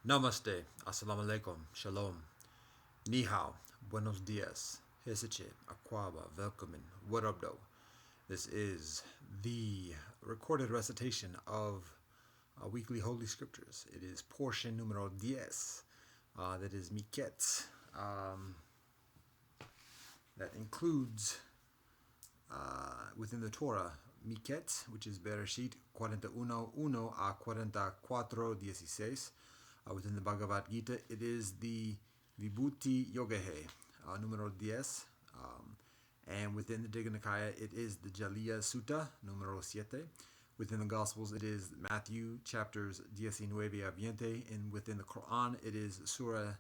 Namaste, Assalamu alaikum, Shalom, Ni hao, Buenos dias, Hesiche, Aquaba, Welcome, what up, though? This is the recorded recitation of weekly holy scriptures. It is portion numero 10, that is Miketz. That includes within the Torah, Miketz, which is Bereshit 41:1 a 44:16. Within the Bhagavad Gita, it is the Vibhuti Yogehe, numero 10. And within the Digha Nikaya, it is the Jaliya Sutta, numero 7. Within the Gospels, it is Matthew chapters 19 a 20. And within the Quran, it is Surah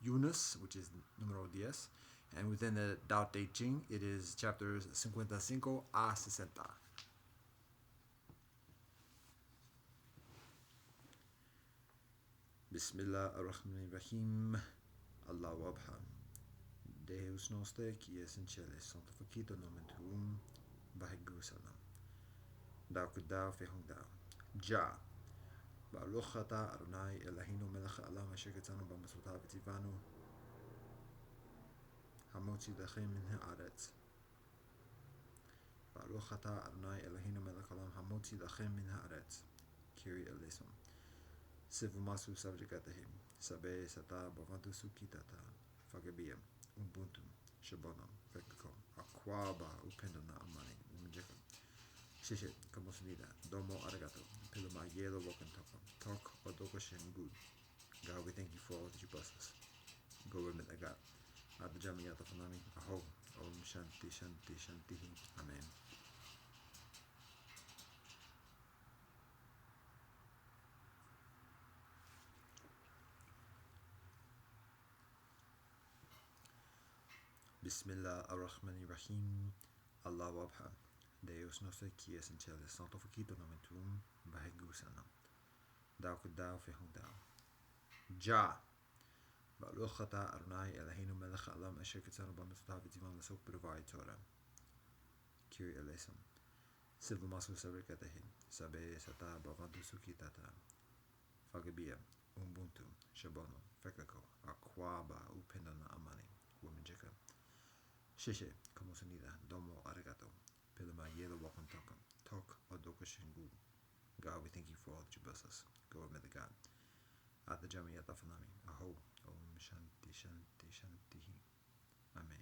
Yunus, which is numero 10. And within the Tao Te Ching, it is chapters 55 a 60. Bismillah ar-Rahman ar-Rahim. Allahu Abha. Deus noster, qui es in cielo, sanctificato nomen tuum, Baruch Salam. Dao kudao fehung dao. Ja. Baruch ata Adonai Eloheinu melech haolam asher ketzanu b'mitzvotav v'tzivanu hamotzi lechem min haaretz. Baruch ata Adonai Eloheinu melech haolam hamotzi lechem min haaretz. Kyrie eleison. Sivumasu sabjikatahim. Sabe sata bavantu sukitata. Fagabiyam. Ubuntu. Shabonam. Vekako. Akwaba. Upendana amani. Umjekam. Shishe. Kamosunida. Domo arigato. Piluma yelo woken tokam. Tok odoko shengu. God, we thank you for all that you bless us. Go remit the God. Adjamiyata fanami. Aho. Om shanti shanti shanti. Amen. Bismillah ar-Rahman ar-Rahim. Allahu Abha. Deus noster, qui es in cielo, sanctificato nomen tuum, Baruch Salam. Dao kudao fehung dao. Ja. Baruch ata Adonai Eloheinu melech haolam asher ketzanu b'mitzvotav v'tzivanu l'sok b'dvar Torah. Kyrie eleison. Sivumasu sabjikatahim. Sabe sata bavantu sukitata. Fagabiyam. Ubuntu. Shabonam. Vekako. Akwaba. Upendana amani. Umjekam. Shishe, kamosunida, domo arigato, pilima yelo wakon tokam, tok odoko shingu. God, we thank you for all that you bless us. Go with the God. At the Jamiyat Afanami, Aho, Om Shanti Shanti Shanti. Amen.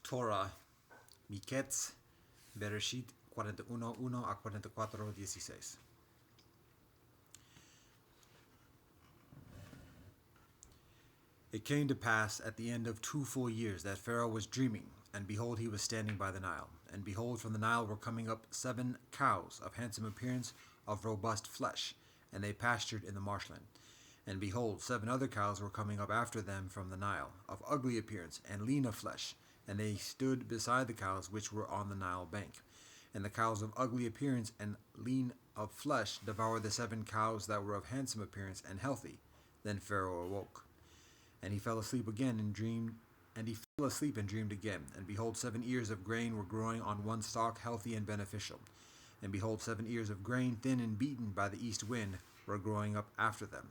Torah, Miketz, Bereshit 41:1 a 44:16. It came to pass at the end of 2 full years that Pharaoh was dreaming, and behold, he was standing by the Nile. And behold, from the Nile were coming up 7 cows of handsome appearance, of robust flesh, and they pastured in the marshland. And behold, 7 other cows were coming up after them from the Nile, of ugly appearance, and lean of flesh, and they stood beside the cows which were on the Nile bank. And the cows of ugly appearance and lean of flesh devoured the 7 cows that were of handsome appearance and healthy. Then Pharaoh awoke. And he fell asleep again and dreamed, and he fell asleep and dreamed again. And behold, 7 ears of grain were growing on one stalk, healthy and beneficial. And behold, 7 ears of grain, thin and beaten by the east wind, were growing up after them.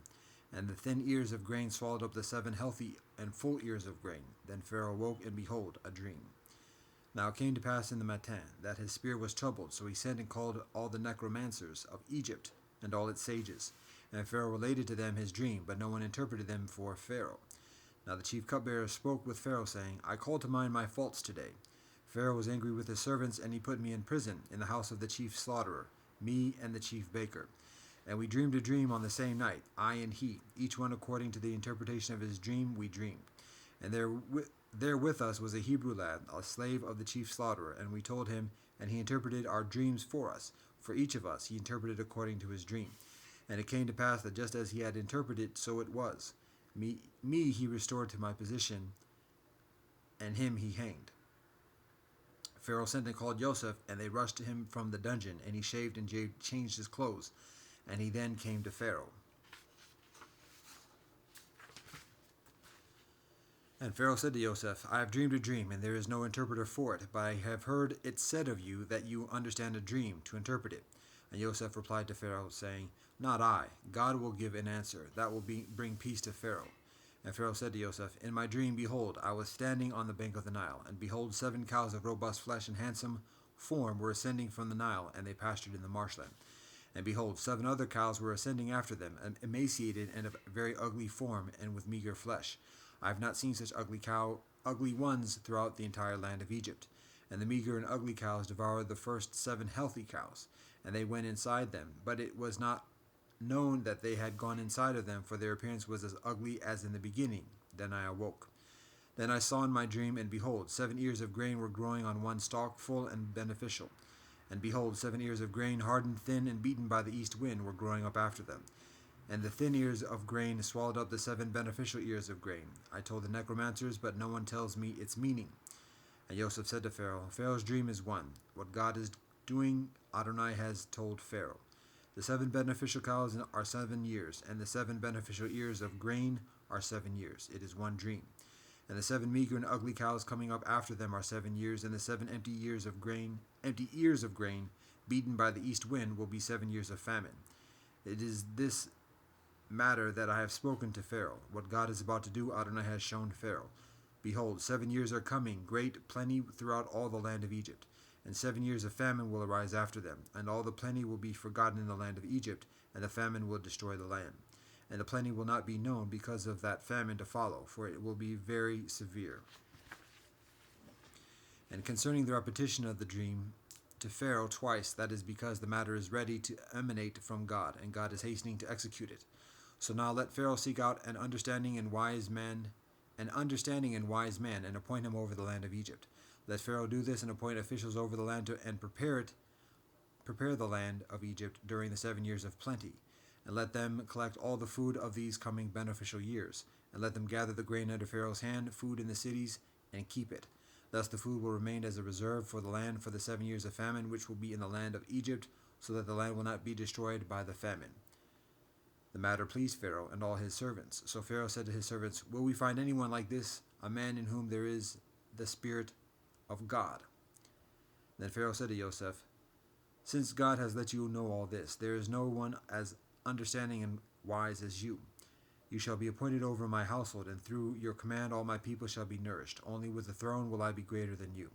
And the thin ears of grain swallowed up the 7 healthy and full ears of grain. Then Pharaoh woke, and behold, a dream. Now it came to pass in the matin that his spirit was troubled, so he sent and called all the necromancers of Egypt and all its sages. And Pharaoh related to them his dream, but no one interpreted them for Pharaoh. Now the chief cupbearer spoke with Pharaoh, saying, I call to mind my faults today. Pharaoh was angry with his servants, and he put me in prison in the house of the chief slaughterer, me and the chief baker. And we dreamed a dream on the same night, I and he, each one according to the interpretation of his dream we dreamed. And there with us was a Hebrew lad, a slave of the chief slaughterer, and we told him, and he interpreted our dreams for us. For each of us he interpreted according to his dream. And it came to pass that just as he had interpreted, so it was. Me he restored to my position, and him he hanged. Pharaoh sent and called Joseph, and they rushed to him from the dungeon, and he shaved and changed his clothes, and he then came to Pharaoh. And Pharaoh said to Joseph, I have dreamed a dream, and there is no interpreter for it, but I have heard it said of you that you understand a dream to interpret it. And Joseph replied to Pharaoh, saying, Not I. God will give an answer. That will bring peace to Pharaoh. And Pharaoh said to Joseph, In my dream, behold, I was standing on the bank of the Nile, and behold, 7 cows of robust flesh and handsome form were ascending from the Nile, and they pastured in the marshland. And behold, 7 other cows were ascending after them, emaciated and of very ugly form, and with meager flesh. I have not seen such ugly ones throughout the entire land of Egypt. And the meager and ugly cows devoured the first 7 healthy cows, and they went inside them. But it was not known that they had gone inside of them, for their appearance was as ugly as in the beginning. Then I awoke. Then I saw in my dream, and behold, 7 ears of grain were growing on one stalk, full and beneficial. And behold, 7 ears of grain, hardened, thin, and beaten by the east wind, were growing up after them. And the thin ears of grain swallowed up the 7 beneficial ears of grain. I told the necromancers, but no one tells me its meaning. And Joseph said to Pharaoh, Pharaoh's dream is one. What God is doing, Adonai has told Pharaoh. The 7 beneficial cows are 7 years, and the 7 beneficial ears of grain are 7 years. It is one dream. And the 7 meager and ugly cows coming up after them are 7 years, and the 7 empty ears of grain, beaten by the east wind, will be 7 years of famine. It is this matter that I have spoken to Pharaoh. What God is about to do, Adonai has shown Pharaoh. Behold, 7 years are coming, great plenty throughout all the land of Egypt. And 7 years of famine will arise after them, and all the plenty will be forgotten in the land of Egypt, and the famine will destroy the land. And the plenty will not be known because of that famine to follow, for it will be very severe. And concerning the repetition of the dream to Pharaoh twice, that is because the matter is ready to emanate from God, and God is hastening to execute it. So now let Pharaoh seek out an understanding and wise man, and appoint him over the land of Egypt. Let Pharaoh do this and appoint officials over the land and prepare the land of Egypt during the 7 years of plenty. And let them collect all the food of these coming beneficial years. And let them gather the grain under Pharaoh's hand, food in the cities, and keep it. Thus the food will remain as a reserve for the land for the 7 years of famine, which will be in the land of Egypt, so that the land will not be destroyed by the famine. The matter pleased Pharaoh and all his servants. So Pharaoh said to his servants, Will we find anyone like this, a man in whom there is the Spirit of God? Then Pharaoh said to Joseph, Since God has let you know all this, there is no one as understanding and wise as you. You shall be appointed over my household, and through your command all my people shall be nourished. Only with the throne will I be greater than you.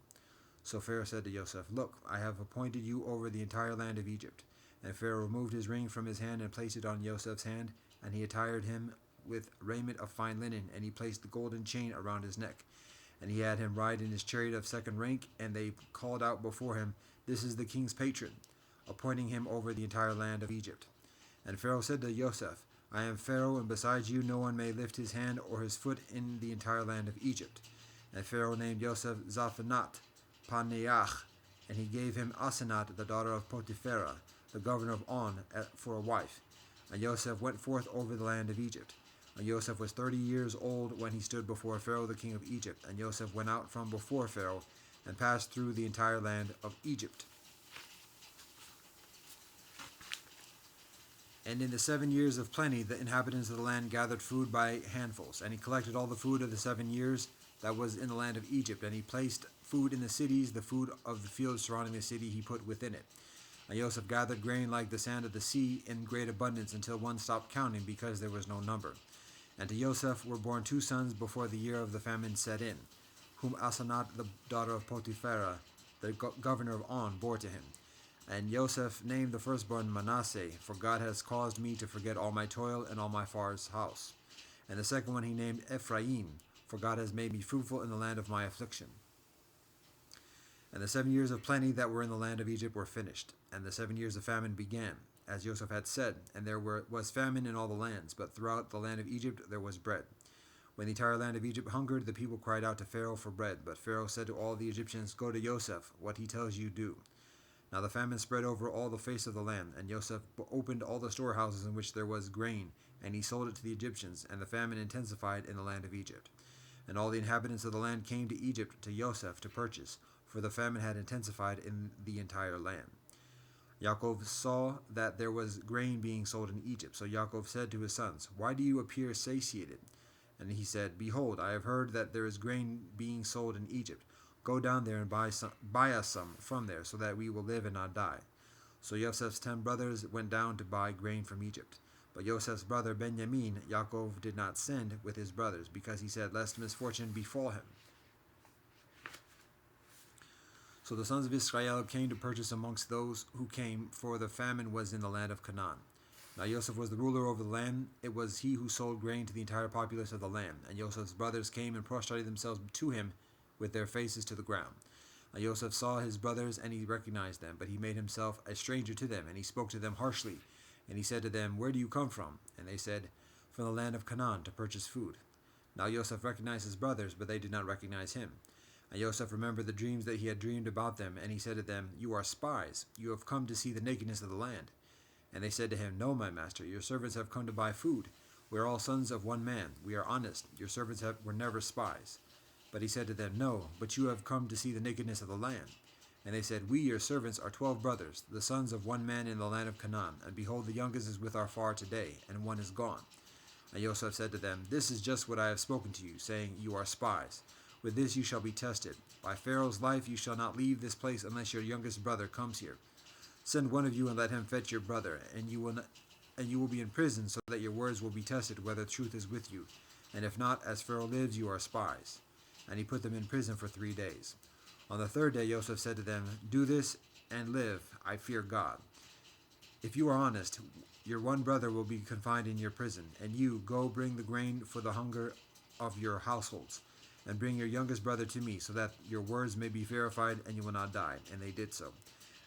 So Pharaoh said to Joseph, Look, I have appointed you over the entire land of Egypt. And Pharaoh removed his ring from his hand and placed it on Joseph's hand, and he attired him with raiment of fine linen, and he placed the golden chain around his neck. And he had him ride in his chariot of second rank, and they called out before him, This is the king's patron, appointing him over the entire land of Egypt. And Pharaoh said to Joseph, I am Pharaoh, and besides you no one may lift his hand or his foot in the entire land of Egypt. And Pharaoh named Joseph Zaphanat Paneach, and he gave him Asenat, the daughter of Potipharah, the governor of On, for a wife. And Joseph went forth over the land of Egypt. And Joseph was 30 years old when he stood before Pharaoh the king of Egypt. And Joseph went out from before Pharaoh, and passed through the entire land of Egypt. And in the 7 years of plenty, the inhabitants of the land gathered food by handfuls. And he collected all the food of the 7 years that was in the land of Egypt. And he placed food in the cities, the food of the fields surrounding the city he put within it. And Joseph gathered grain like the sand of the sea in great abundance, until one stopped counting, because there was no number. And to Joseph were born 2 sons before the year of the famine set in, whom Asenat, the daughter of Potipharah, the governor of On, bore to him. And Joseph named the firstborn Manasseh, for God has caused me to forget all my toil and all my father's house. And the second one he named Ephraim, for God has made me fruitful in the land of my affliction. And the 7 years of plenty that were in the land of Egypt were finished, and the 7 years of famine began, as Joseph had said, and there was famine in all the lands, but throughout the land of Egypt there was bread. When the entire land of Egypt hungered, the people cried out to Pharaoh for bread, but Pharaoh said to all the Egyptians, Go to Joseph, what he tells you do. Now the famine spread over all the face of the land, and Joseph opened all the storehouses in which there was grain, and he sold it to the Egyptians, and the famine intensified in the land of Egypt. And all the inhabitants of the land came to Egypt to Joseph to purchase, for the famine had intensified in the entire land. Yaakov saw that there was grain being sold in Egypt. So Yaakov said to his sons, "Why do you appear satiated?" And he said, "Behold, I have heard that there is grain being sold in Egypt. Go down there and buy us some from there, so that we will live and not die." So Joseph's 10 brothers went down to buy grain from Egypt. But Joseph's brother Benjamin, Yaakov did not send with his brothers, because he said, "Lest misfortune befall him." So the sons of Israel came to purchase amongst those who came, for the famine was in the land of Canaan. Now Joseph was the ruler over the land. It was he who sold grain to the entire populace of the land. And Joseph's brothers came and prostrated themselves to him with their faces to the ground. Now Joseph saw his brothers, and he recognized them, but he made himself a stranger to them, and he spoke to them harshly. And he said to them, "Where do you come from?" And they said, "From the land of Canaan, to purchase food." Now Joseph recognized his brothers, but they did not recognize him. And Joseph remembered the dreams that he had dreamed about them, and he said to them, "You are spies. You have come to see the nakedness of the land." And they said to him, "No, my master, your servants have come to buy food. We are all sons of one man. We are honest. Your servants were never spies." But he said to them, "No, but you have come to see the nakedness of the land." And they said, "We, your servants, are 12 brothers, the sons of one man in the land of Canaan. And behold, the youngest is with our father today, and one is gone." And Joseph said to them, "This is just what I have spoken to you, saying, You are spies. With this you shall be tested. By Pharaoh's life you shall not leave this place unless your youngest brother comes here. Send one of you and let him fetch your brother, and you will be in prison, so that your words will be tested whether truth is with you. And if not, as Pharaoh lives, you are spies." And he put them in prison for 3 days. On the 3rd day Joseph said to them, "Do this and live. I fear God. If you are honest, your one brother will be confined in your prison, and you go bring the grain for the hunger of your households, and bring your youngest brother to me, so that your words may be verified, and you will not die." And they did so.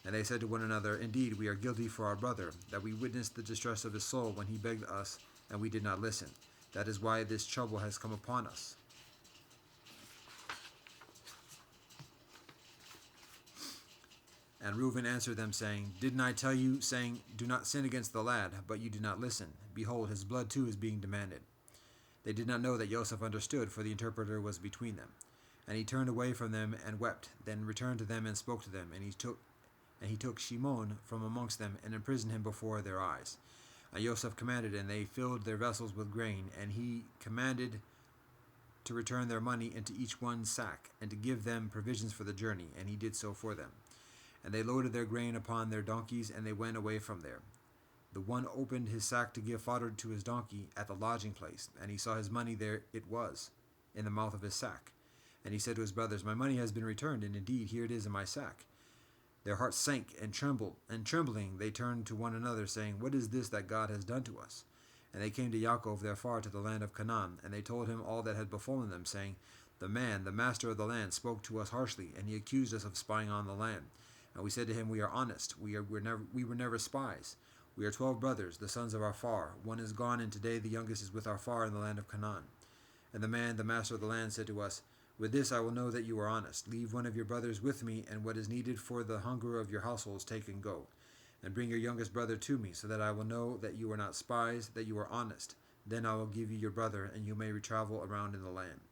And they said to one another, "Indeed, we are guilty for our brother, that we witnessed the distress of his soul when he begged us, and we did not listen. That is why this trouble has come upon us." And Reuben answered them, saying, "Didn't I tell you, saying, Do not sin against the lad? But you did not listen. Behold, his blood too is being demanded." They did not know that Joseph understood, for the interpreter was between them. And he turned away from them and wept, then returned to them and spoke to them. And he took Shimon from amongst them, and imprisoned him before their eyes. And Joseph commanded, and they filled their vessels with grain. And he commanded to return their money into each one's sack, and to give them provisions for the journey. And he did so for them. And they loaded their grain upon their donkeys, and they went away from there. The one opened his sack to give fodder to his donkey at the lodging place, and he saw his money there it was, in the mouth of his sack. And he said to his brothers, "My money has been returned, and indeed here it is in my sack." Their hearts sank and trembled, and trembling they turned to one another, saying, "What is this that God has done to us?" And they came to Yaakov their father to the land of Canaan, and they told him all that had befallen them, saying, "The man, the master of the land, spoke to us harshly, and he accused us of spying on the land. And we said to him, We are honest. We were never spies. We are 12 brothers, the sons of our father. One is gone, and today the youngest is with our father in the land of Canaan." And the man, the master of the land, said to us, "With this I will know that you are honest. Leave one of your brothers with me, and what is needed for the hunger of your households take and go. And bring your youngest brother to me, so that I will know that you are not spies, that you are honest. Then I will give you your brother, and you may travel around in the land."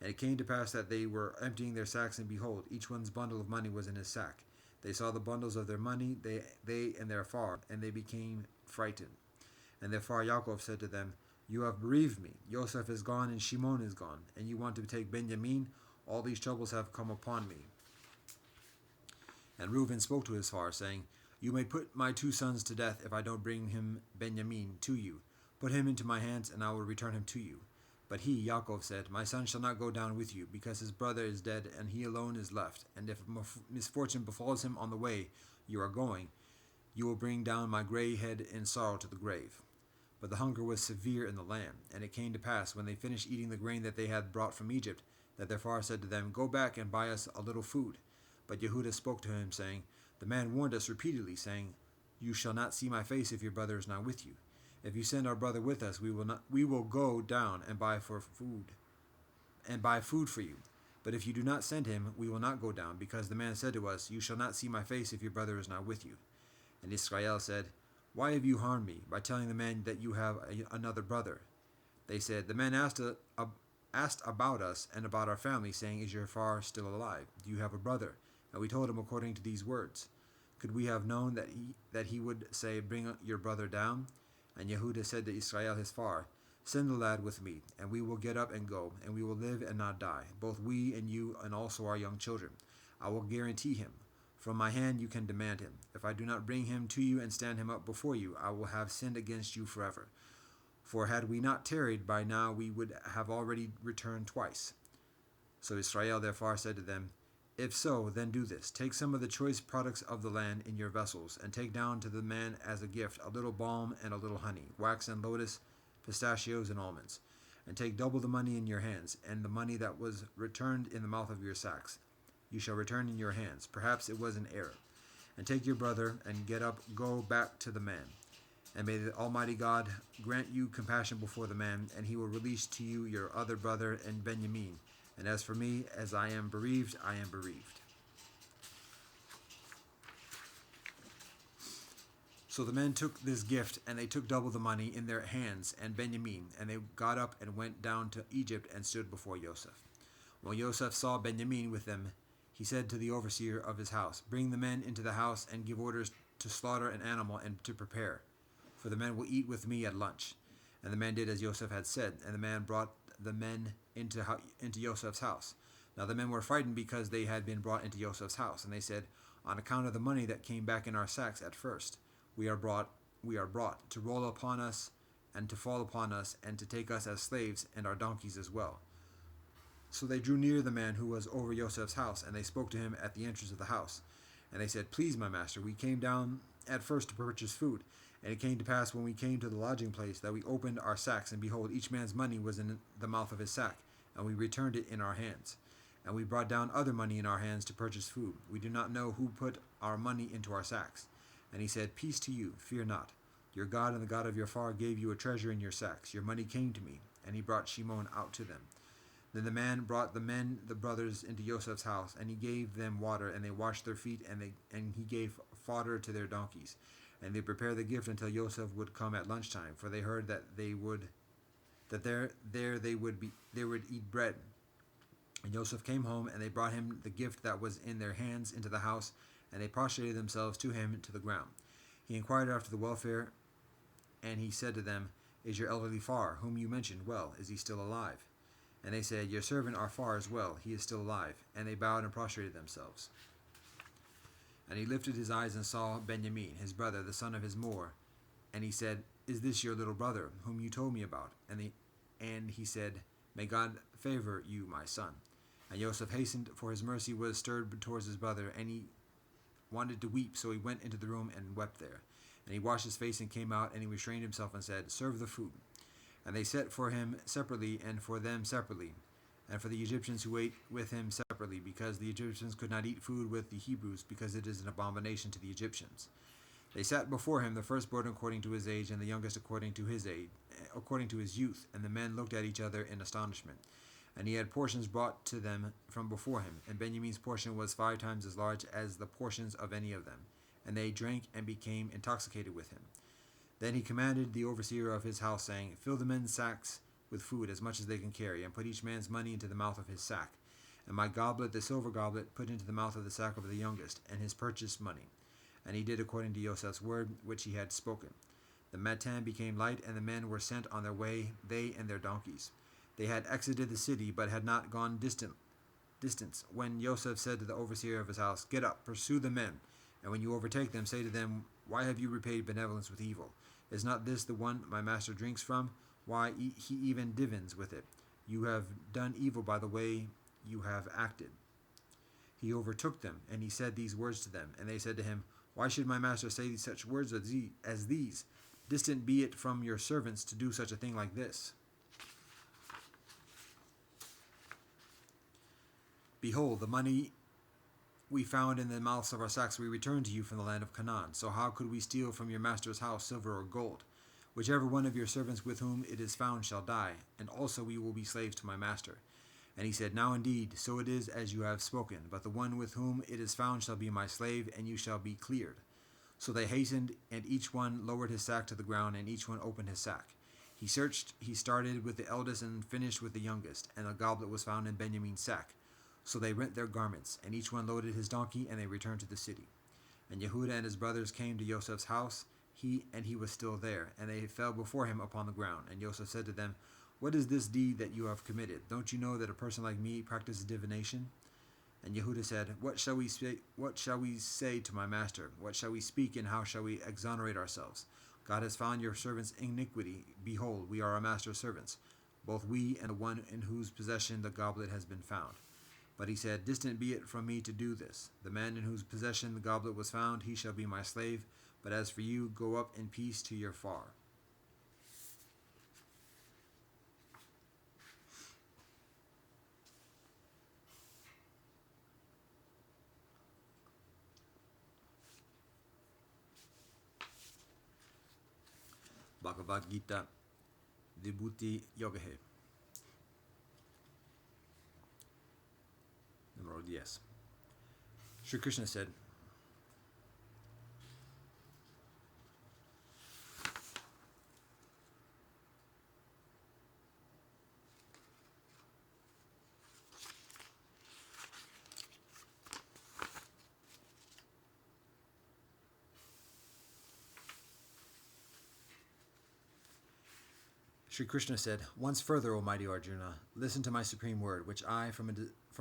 And it came to pass that they were emptying their sacks, and behold, each one's bundle of money was in his sack. They saw the bundles of their money, they and their father, and they became frightened. And their father Yaakov said to them, "You have bereaved me. Joseph is gone, and Shimon is gone, and you want to take Benjamin. All these troubles have come upon me." And Reuben spoke to his father, saying, "You may put my 2 sons to death if I don't bring him Benjamin to you. Put him into my hands, and I will return him to you." But he, Yaakov, said, "My son shall not go down with you, because his brother is dead, and he alone is left. And if misfortune befalls him on the way you are going, you will bring down my gray head in sorrow to the grave." But the hunger was severe in the land. And it came to pass, when they finished eating the grain that they had brought from Egypt, that their father said to them, "Go back and buy us a little food." But Yehudah spoke to him, saying, "The man warned us repeatedly, saying, You shall not see my face if your brother is not with you. If you send our brother with us, we will go down and buy food for you. But if you do not send him, we will not go down, because the man said to us, You shall not see my face if your brother is not with you." And Israel said, "Why have you harmed me by telling the man that you have another brother?" They said, "The man asked asked about us and about our family, saying, Is your far still alive? Do you have a brother? And we told him according to these words. Could we have known that he would say, Bring your brother down? And Yehuda said to Israel his far, Send the lad with me, and we will get up and go, and we will live and not die, both we and you, and also our young children. I will guarantee him. From my hand you can demand him. If I do not bring him to you and stand him up before you, I will have sinned against you forever. For had we not tarried, by now we would have already returned twice. So Israel therefore said to them, If so, then do this. Take some of the choice products of the land in your vessels, and take down to the man as a gift a little balm and a little honey, wax and lotus, pistachios and almonds. And take double the money in your hands, and the money that was returned in the mouth of your sacks. You shall return in your hands. Perhaps it was an error. And take your brother, and get up, go back to the man. And may the Almighty God grant you compassion before the man, and he will release to you your other brother and Benjamin. And as for me, as I am bereaved, I am bereaved. So the men took this gift, and they took double the money in their hands and Benjamin, and they got up and went down to Egypt and stood before Joseph. When Joseph saw Benjamin with them, he said to the overseer of his house, Bring the men into the house and give orders to slaughter an animal and to prepare, for the men will eat with me at lunch. And the man did as Joseph had said, and the man brought the men into Joseph's house. Now the men were frightened because they had been brought into Joseph's house, and they said, On account of the money that came back in our sacks at first, we are brought to roll upon us and to fall upon us and to take us as slaves and our donkeys as well. So they drew near the man who was over Joseph's house, and they spoke to him at the entrance of the house. And they said, Please, my master, we came down at first to purchase food. And it came to pass when we came to the lodging place that we opened our sacks, and behold, each man's money was in the mouth of his sack, and we returned it in our hands. And we brought down other money in our hands to purchase food. We do not know who put our money into our sacks. And he said, Peace to you, fear not. Your God and the God of your father gave you a treasure in your sacks. Your money came to me. And he brought Shimon out to them. Then the man brought the brothers, into Joseph's house, and he gave them water, and they washed their feet, and he gave fodder to their donkeys. And they prepared the gift until Joseph would come at lunchtime, for they heard that they would eat bread. And Joseph came home, and they brought him the gift that was in their hands into the house, and they prostrated themselves to him to the ground. He inquired after the welfare, and he said to them, Is your elderly far, whom you mentioned, well? Is he still alive? And they said, Your servant our far is well, he is still alive. And they bowed and prostrated themselves. And he lifted his eyes and saw Benjamin, his brother, the son of his Mor. And he said, Is this your little brother, whom you told me about? And he said, May God favor you, my son. And Joseph hastened, for his mercy was stirred towards his brother, and he wanted to weep, so he went into the room and wept there. And he washed his face and came out, and he restrained himself and said, Serve the food. And they set for him separately, and for them separately, and for the Egyptians who ate with him separately, because the Egyptians could not eat food with the Hebrews, because it is an abomination to the Egyptians. They sat before him, the firstborn according to his age, and the youngest according to his youth. And the men looked at each other in astonishment. And he had portions brought to them from before him, and Benjamin's portion was 5 times as large as the portions of any of them. And they drank and became intoxicated with him. Then he commanded the overseer of his house, saying, Fill the men's sacks with food as much as they can carry, and put each man's money into the mouth of his sack. And my goblet, the silver goblet, put into the mouth of the sack of the youngest, and his purchase money. And he did according to Joseph's word, which he had spoken. The matin became light, and the men were sent on their way, they and their donkeys. They had exited the city, but had not gone distance, when Joseph said to the overseer of his house, Get up, pursue the men, and when you overtake them, say to them, Why have you repaid benevolence with evil? Is not this the one my master drinks from? Why, he even divins with it. You have done evil by the way you have acted. He overtook them, and he said these words to them. And they said to him, Why should my master say such words as these? Distant be it from your servants to do such a thing like this. Behold, the money we found in the mouths of our sacks we returned to you from the land of Canaan. So how could we steal from your master's house silver or gold? Whichever one of your servants with whom it is found shall die, and also we will be slaves to my master. And he said, Now indeed, so it is as you have spoken, but the one with whom it is found shall be my slave, and you shall be cleared. So they hastened, and each one lowered his sack to the ground, and each one opened his sack. He started with the eldest and finished with the youngest, and a goblet was found in Benjamin's sack. So they rent their garments, and each one loaded his donkey, and they returned to the city. And Yehuda and his brothers came to Joseph's house, he was still there, and they fell before him upon the ground. And Joseph said to them, "What is this deed that you have committed? Don't you know that a person like me practices divination?" And Yehuda said, "What shall we say? What shall we say to my master? What shall we speak, and how shall we exonerate ourselves? God has found your servants' iniquity. Behold, we are our master's servants, both we and the one in whose possession the goblet has been found." But he said, "Distant be it from me to do this. The man in whose possession the goblet was found, he shall be my slave. But as for you, go up in peace to your far." Bhagavad Gita, Vibhuti Yogahe. Number 10. Sri Krishna said, Sri Krishna said, "Once further, O mighty Arjuna, listen to my supreme word, which I, from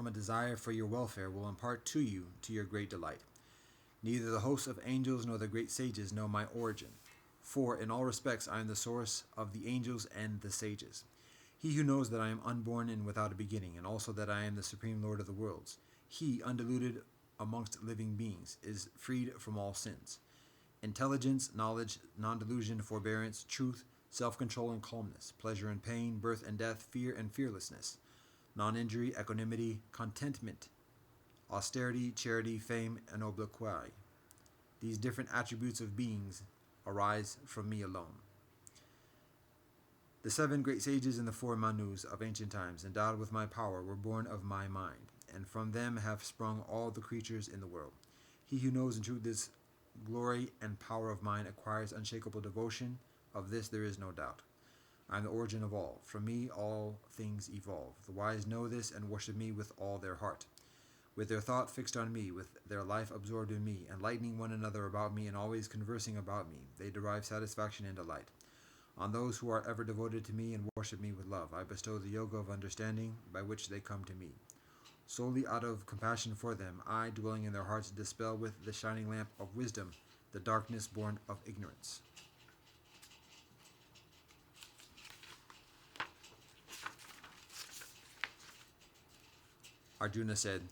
a desire for your welfare, will impart to you to your great delight. Neither the hosts of angels nor the great sages know my origin, for in all respects I am the source of the angels and the sages. He who knows that I am unborn and without a beginning, and also that I am the supreme Lord of the worlds, he, undiluted amongst living beings, is freed from all sins. Intelligence, knowledge, non-delusion, forbearance, truth, self-control and calmness, pleasure and pain, birth and death, fear and fearlessness, non-injury, equanimity, contentment, austerity, charity, fame, and obloquy. These different attributes of beings arise from me alone. The 7 great sages and the 4 Manus of ancient times, endowed with my power, were born of my mind, and from them have sprung all the creatures in the world. He who knows in truth this glory and power of mine acquires unshakable devotion. Of this there is no doubt. I am the origin of all. From me all things evolve. The wise know this and worship me with all their heart, with their thought fixed on me, with their life absorbed in me, enlightening one another about me and always conversing about me. They derive satisfaction and delight. On those who are ever devoted to me and worship me with love, I bestow the yoga of understanding by which they come to me. Solely out of compassion for them, I, dwelling in their hearts, dispel with the shining lamp of wisdom the darkness born of ignorance." Arjuna said,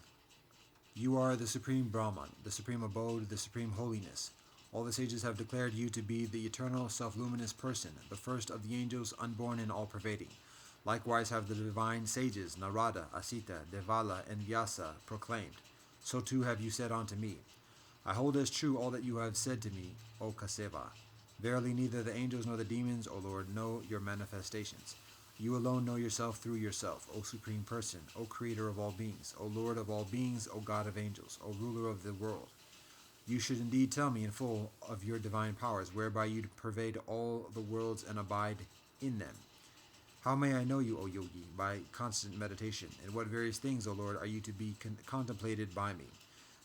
"You are the supreme Brahman, the supreme abode, the supreme holiness. All the sages have declared you to be the eternal, self-luminous person, the first of the angels, unborn and all-pervading. Likewise have the divine sages, Narada, Asita, Devala, and Vyasa, proclaimed. So too have you said unto me. I hold as true all that you have said to me, O Kaseva. Verily neither the angels nor the demons, O Lord, know your manifestations. You alone know yourself through yourself, O Supreme Person, O Creator of all beings, O Lord of all beings, O God of angels, O Ruler of the world. You should indeed tell me in full of your divine powers, whereby you pervade all the worlds and abide in them. How may I know you, O Yogi? By constant meditation. And what various things, O Lord, are you to be contemplated by me?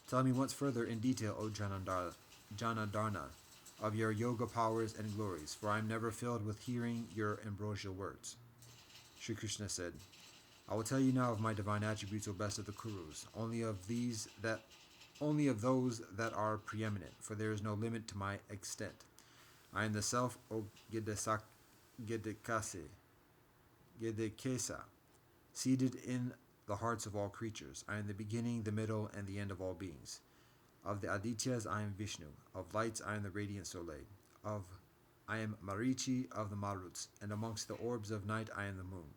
Tell me once further in detail, O Janardana, of your yoga powers and glories, for I am never filled with hearing your ambrosial words." Sri Krishna said, "I will tell you now of my divine attributes, O best of the Kurus, only of those that are preeminent, for there is no limit to my extent. I am the self, O Gedekesa, seated in the hearts of all creatures. I am the beginning, the middle, and the end of all beings. Of the Adityas I am Vishnu, of lights I am the radiant Soleil, I am Marichi of the Maruts, and amongst the orbs of night I am the moon.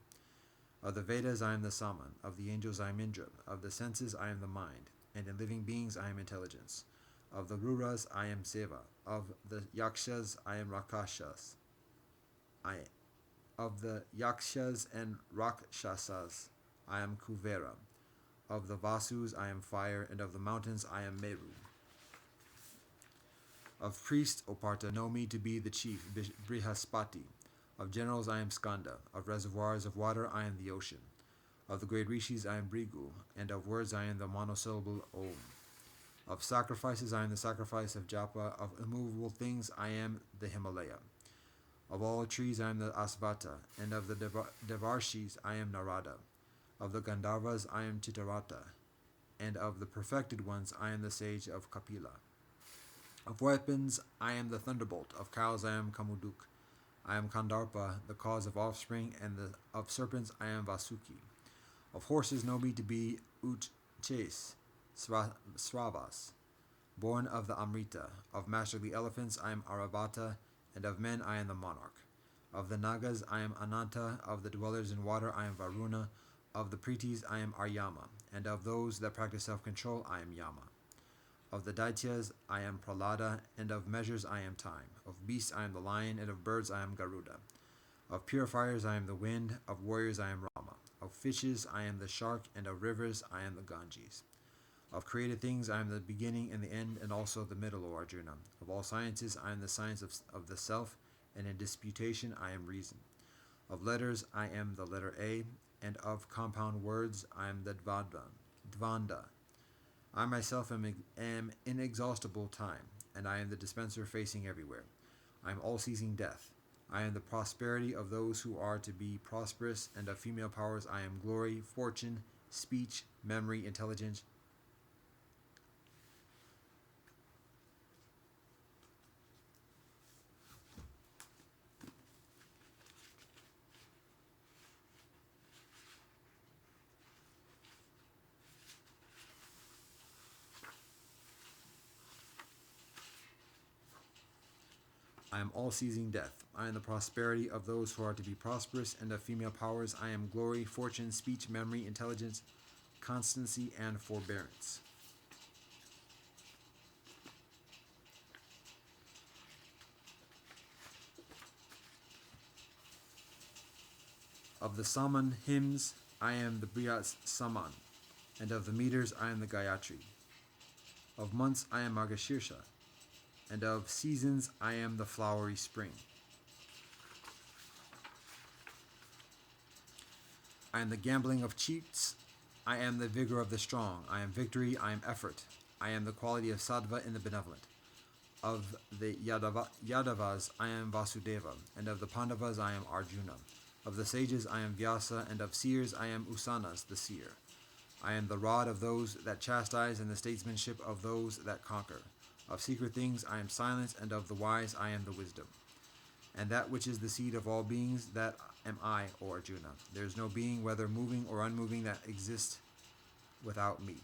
Of the Vedas I am the Saman, of the angels I am Indra, of the senses I am the mind, and in living beings I am intelligence. Of the Ruras I am Seva, of the Yakshas I am Rakashas. Of the Yakshas and Rakshasas I am Kuvera. Of the Vasus I am fire, and of the mountains I am Meru. Of priests, O Partha, know me to be the chief Brihaspati. Of generals I am Skanda. Of reservoirs of water I am the ocean. Of the great rishis I am Brigu, and of words I am the monosyllable Om. Of sacrifices I am the sacrifice of Japa. Of immovable things I am the Himalaya. Of all trees I am the Asvata, and of the Devarshis I am Narada. Of the Gandharvas I am Chitarata, and of the perfected ones I am the sage of Kapila. Of weapons I am the thunderbolt, of cows I am Kamuduk. I am Kandarpa, the cause of offspring, and of serpents I am Vasuki. Of horses know me to be Chase, Sravas, born of the Amrita. Of masterly elephants I am Aravata, and of men I am the monarch. Of the Nagas I am Ananta, of the dwellers in water I am Varuna, of the Pritis I am Aryama, and of those that practice self-control I am Yama. Of the Daityas I am Pralada, and of measures I am time. Of beasts I am the lion, and of birds I am Garuda. Of purifiers I am the wind, of warriors I am Rama. Of fishes I am the shark, and of rivers I am the Ganges. Of created things I am the beginning and the end, and also the middle, O Arjuna. Of all sciences I am the science of the self, and in disputation I am reason. Of letters I am the letter A, and of compound words I am the Dvanda. I myself am inexhaustible time, and I am the dispenser facing everywhere. I am all-seizing death. I am the prosperity of those who are to be prosperous, and of female powers I am glory, fortune, speech, memory, intelligence. I am all-seizing death. I am the prosperity of those who are to be prosperous, and of female powers I am glory, fortune, speech, memory, intelligence, constancy, and forbearance. Of the Saman hymns I am the Brihats Saman, and of the meters I am the Gayatri. Of months I am Margashirsha, and of seasons I am the flowery spring. I am the gambling of cheats. I am the vigor of the strong. I am victory. I am effort. I am the quality of sattva in the benevolent. Of the Yadavas I am Vasudeva, and of the Pandavas I am Arjuna. Of the sages I am Vyasa, and of seers I am Usanas, the seer. I am the rod of those that chastise, and the statesmanship of those that conquer. Of secret things I am silence, and of the wise I am the wisdom. And that which is the seed of all beings, that am I, O Arjuna. There is no being, whether moving or unmoving, that exists without me.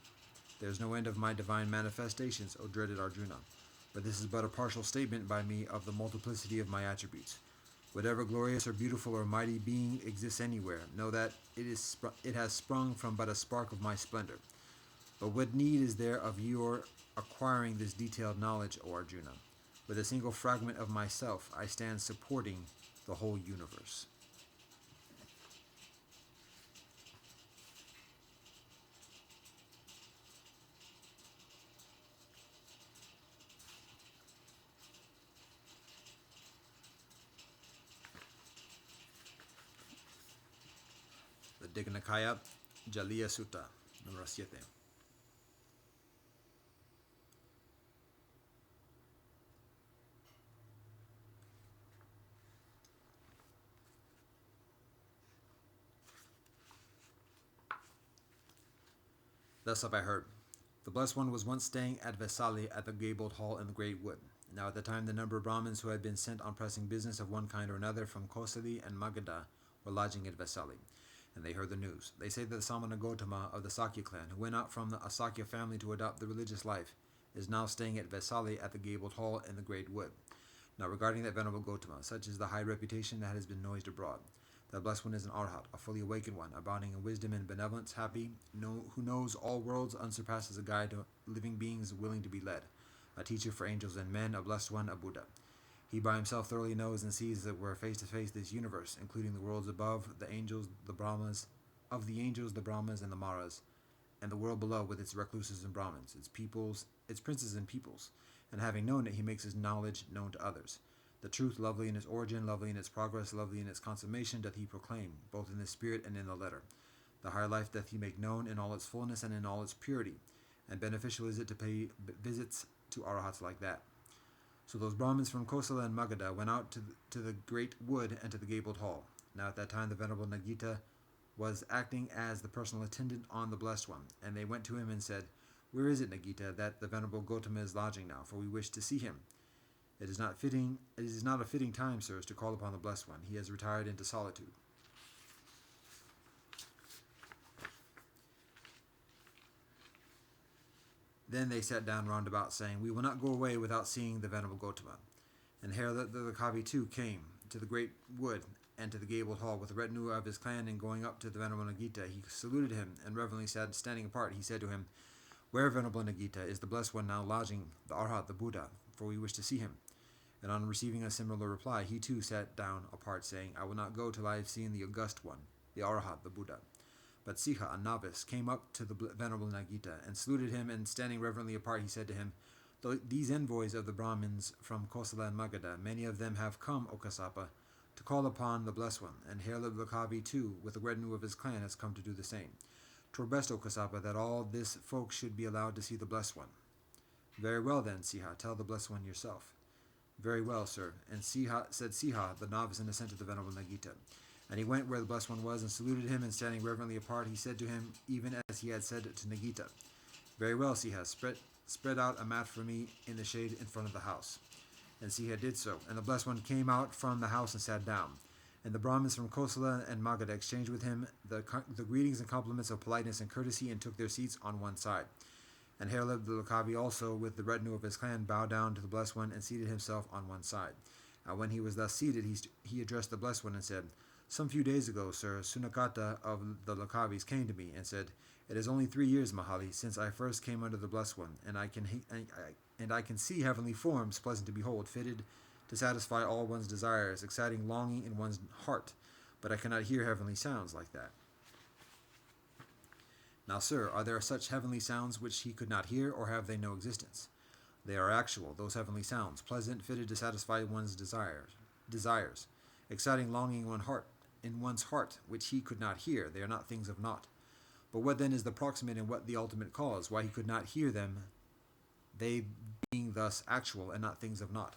There is no end of my divine manifestations, O dreaded Arjuna. But this is but a partial statement by me of the multiplicity of my attributes. Whatever glorious or beautiful or mighty being exists anywhere, know that it has sprung from but a spark of my splendor. But what need is there of your acquiring this detailed knowledge, O Arjuna? With a single fragment of myself, I stand supporting the whole universe. The Dignikaya Jaliya Sutta, número 7. Thus have I heard. The Blessed One was once staying at Vesali at the gabled hall in the great wood. Now at the time the number of Brahmins who had been sent on pressing business of one kind or another from Kosali and Magadha were lodging at Vesali, and they heard the news. They say that the Samana Gotama of the Sakya clan, who went out from the Asakya family to adopt the religious life, is now staying at Vesali at the gabled hall in the great wood. Now regarding that venerable Gotama, such is the high reputation that has been noised abroad. The Blessed One is an Arhat, a fully awakened one, abounding in wisdom and benevolence, happy, who knows all worlds, unsurpassed as a guide to living beings willing to be led, a teacher for angels and men, a Blessed One, a Buddha. He by himself thoroughly knows and sees that we're face to face this universe, including the worlds above, the angels, the Brahmas, of the angels, the Brahmas, and the Maras, and the world below with its recluses and Brahmins, its peoples, its princes and peoples. And having known it, he makes his knowledge known to others. The truth, lovely in its origin, lovely in its progress, lovely in its consummation, doth he proclaim, both in the spirit and in the letter. The higher life doth he make known in all its fullness and in all its purity, and beneficial is it to pay visits to arahats like that. So those Brahmins from Kosala and Magadha went out to the great wood and to the gabled hall. Now at that time the Venerable Nagita was acting as the personal attendant on the Blessed One, and they went to him and said, "Where is it, Nagita, that the Venerable Gotama is lodging now? For we wish to see him. It is not a fitting time, sirs, to call upon the Blessed One. He has retired into solitude." Then they sat down round about, saying, "We will not go away without seeing the Venerable Gotama." And Harala the Kavi too came to the great wood and to the gabled hall with a retinue of his clan, and going up to the Venerable Nagita, he saluted him, and reverently said, standing apart, he said to him, "Where, Venerable Nagita, is the Blessed One now lodging, the Arhat, the Buddha? For we wish to see him." And on receiving a similar reply, he too sat down apart, saying, "I will not go till I have seen the August One, the Arhat, the Buddha." But Siha, a novice, came up to the Venerable Nagita, and saluted him, and standing reverently apart, he said to him, "These envoys of the Brahmins from Kosala and Magadha, many of them have come, O Kassapa, to call upon the Blessed One, and Harala the Kavi too, with the retinue of his clan, has come to do the same. 'Twere best, O Kassapa, that all this folk should be allowed to see the Blessed One." "Very well then, Siha, tell the Blessed One yourself." "Very well, sir." And said Siha, the novice, in assent to the Venerable Nagita. And he went where the Blessed One was, and saluted him, and standing reverently apart, he said to him, even as he had said to Nagita, "Very well, Siha, spread out a mat for me in the shade in front of the house." And Siha did so, and the Blessed One came out from the house and sat down. And the Brahmins from Kosala and Magadha exchanged with him the greetings and compliments of politeness and courtesy, and took their seats on one side. And Harala the Lokavi also, with the retinue of his clan, bowed down to the Blessed One, and seated himself on one side. And when he was thus seated, he addressed the Blessed One and said, "Some few days ago, sir, Sunakata of the Lokavis came to me and said, 'It is only 3 years, Mahali, since I first came under the Blessed One, and I can see heavenly forms pleasant to behold, fitted to satisfy all one's desires, exciting longing in one's heart, but I cannot hear heavenly sounds like that.' Now, sir, are there such heavenly sounds which he could not hear, or have they no existence? They are actual, those heavenly sounds, pleasant, fitted to satisfy one's desires, exciting longing in one's heart, which he could not hear. They are not things of naught. But what then is the proximate and what the ultimate cause, why he could not hear them, they being thus actual and not things of naught?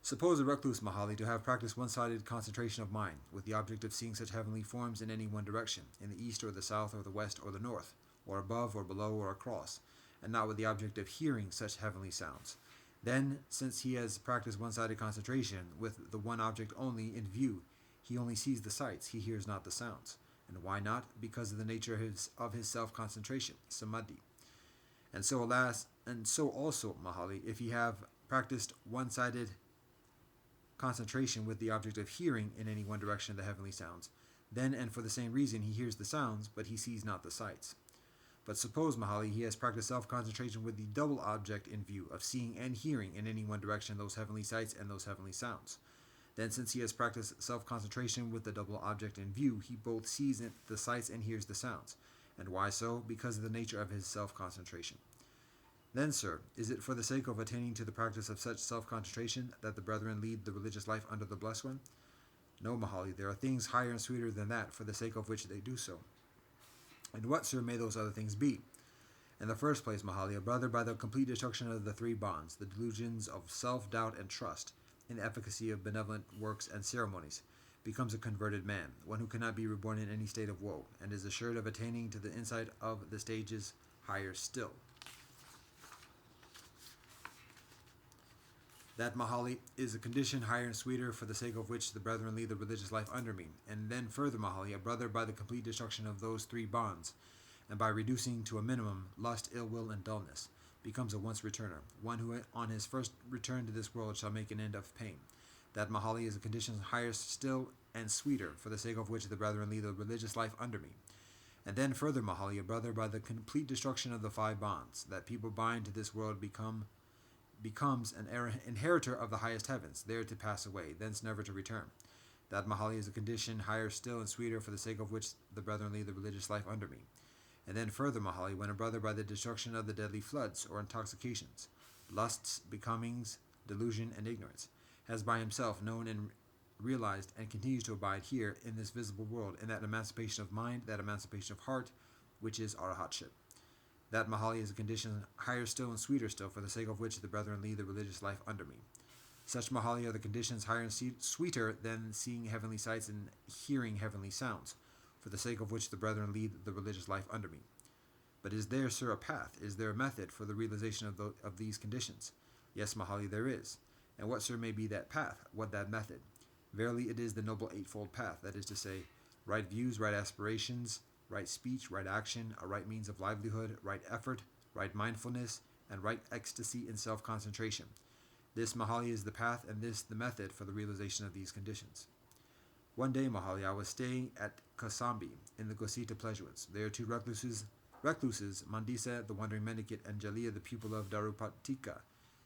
Suppose a recluse, Mahali, to have practiced one-sided concentration of mind, with the object of seeing such heavenly forms in any one direction, in the east or the south or the west or the north, or above or below or across, and not with the object of hearing such heavenly sounds. Then, since he has practiced one-sided concentration, with the one object only in view, he only sees the sights, he hears not the sounds. And why not? Because of the nature of his self-concentration, samadhi. And so also, Mahali, if he have practiced one-sided concentration with the object of hearing in any one direction the heavenly sounds, then and for the same reason he hears the sounds, but he sees not the sights. But suppose, Mahali, he has practiced self-concentration with the double object in view of seeing and hearing in any one direction those heavenly sights and those heavenly sounds. Then, since he has practiced self-concentration with the double object in view, he both sees the sights and hears the sounds. And why so? Because of the nature of his self-concentration. Then, sir, is it for the sake of attaining to the practice of such self-concentration that the brethren lead the religious life under the Blessed One? No, Mahali, there are things higher and sweeter than that, for the sake of which they do so. And what, sir, may those other things be? In the first place, Mahali, a brother by the complete destruction of the three bonds, the delusions of self-doubt and trust, in the efficacy of benevolent works and ceremonies, becomes a converted man, one who cannot be reborn in any state of woe, and is assured of attaining to the insight of the stages higher still. That, Mahali, is a condition higher and sweeter, for the sake of which the brethren lead the religious life under me. And then further, Mahali, a brother by the complete destruction of those three bonds, and by reducing to a minimum lust, ill will, and dullness, becomes a once returner, one who on his first return to this world shall make an end of pain. That, Mahali, is a condition higher still and sweeter, for the sake of which the brethren lead the religious life under me. And then further, Mahali, a brother by the complete destruction of the five bonds, that people bind to this world becomes an inheritor of the highest heavens, there to pass away, thence never to return. That, Mahali, is a condition higher still and sweeter, for the sake of which the brethren lead the religious life under me. And then further, Mahali, when a brother by the destruction of the deadly floods or intoxications, lusts, becomings, delusion, and ignorance, has by himself known and realized and continues to abide here in this visible world, in that emancipation of mind, that emancipation of heart, which is arahatship. That Mahali is a condition higher still and sweeter still, for the sake of which the brethren lead the religious life under me. Such Mahali are the conditions higher and sweeter than seeing heavenly sights and hearing heavenly sounds, for the sake of which the brethren lead the religious life under me. But is there, sir, a path? Is there a method for the realization of these conditions? Yes, Mahali, there is. And what, sir, may be that path? What that method? Verily, it is the noble eightfold path, that is to say, right views, right aspirations, right speech, right action, a right means of livelihood, right effort, right mindfulness, and right ecstasy in self-concentration. This, Mahali, is the path, and this the method for the realization of these conditions. One day, Mahali, I was staying at Kasambi in the Gosita Pleasuance. There are two recluses, Mandisa, the wandering mendicant, and Jalia, the pupil of Darupatika,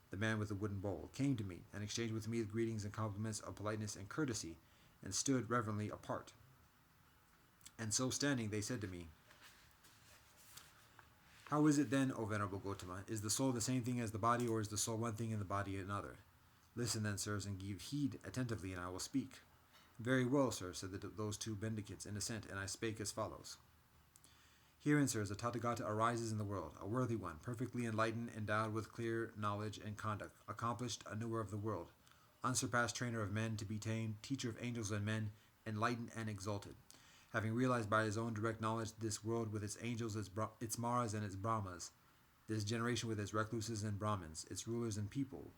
the man with the wooden bowl, came to me and exchanged with me the greetings and compliments of politeness and courtesy, and stood reverently apart. And so standing, they said to me, "How is it then, O Venerable Gotama? Is the soul the same thing as the body, or is the soul one thing and the body another? Listen then, sirs, and give heed attentively, and I will speak." "Very well, sir," said those two mendicants in assent, and I spake as follows. "Herein, sirs, a Tathagata arises in the world, a worthy one, perfectly enlightened, endowed with clear knowledge and conduct, accomplished, a knower of the world, unsurpassed trainer of men to be tamed, teacher of angels and men, enlightened and exalted. Having realized by his own direct knowledge this world with its angels, its Maras and its Brahmas, this generation with its recluses and Brahmins, its rulers and people,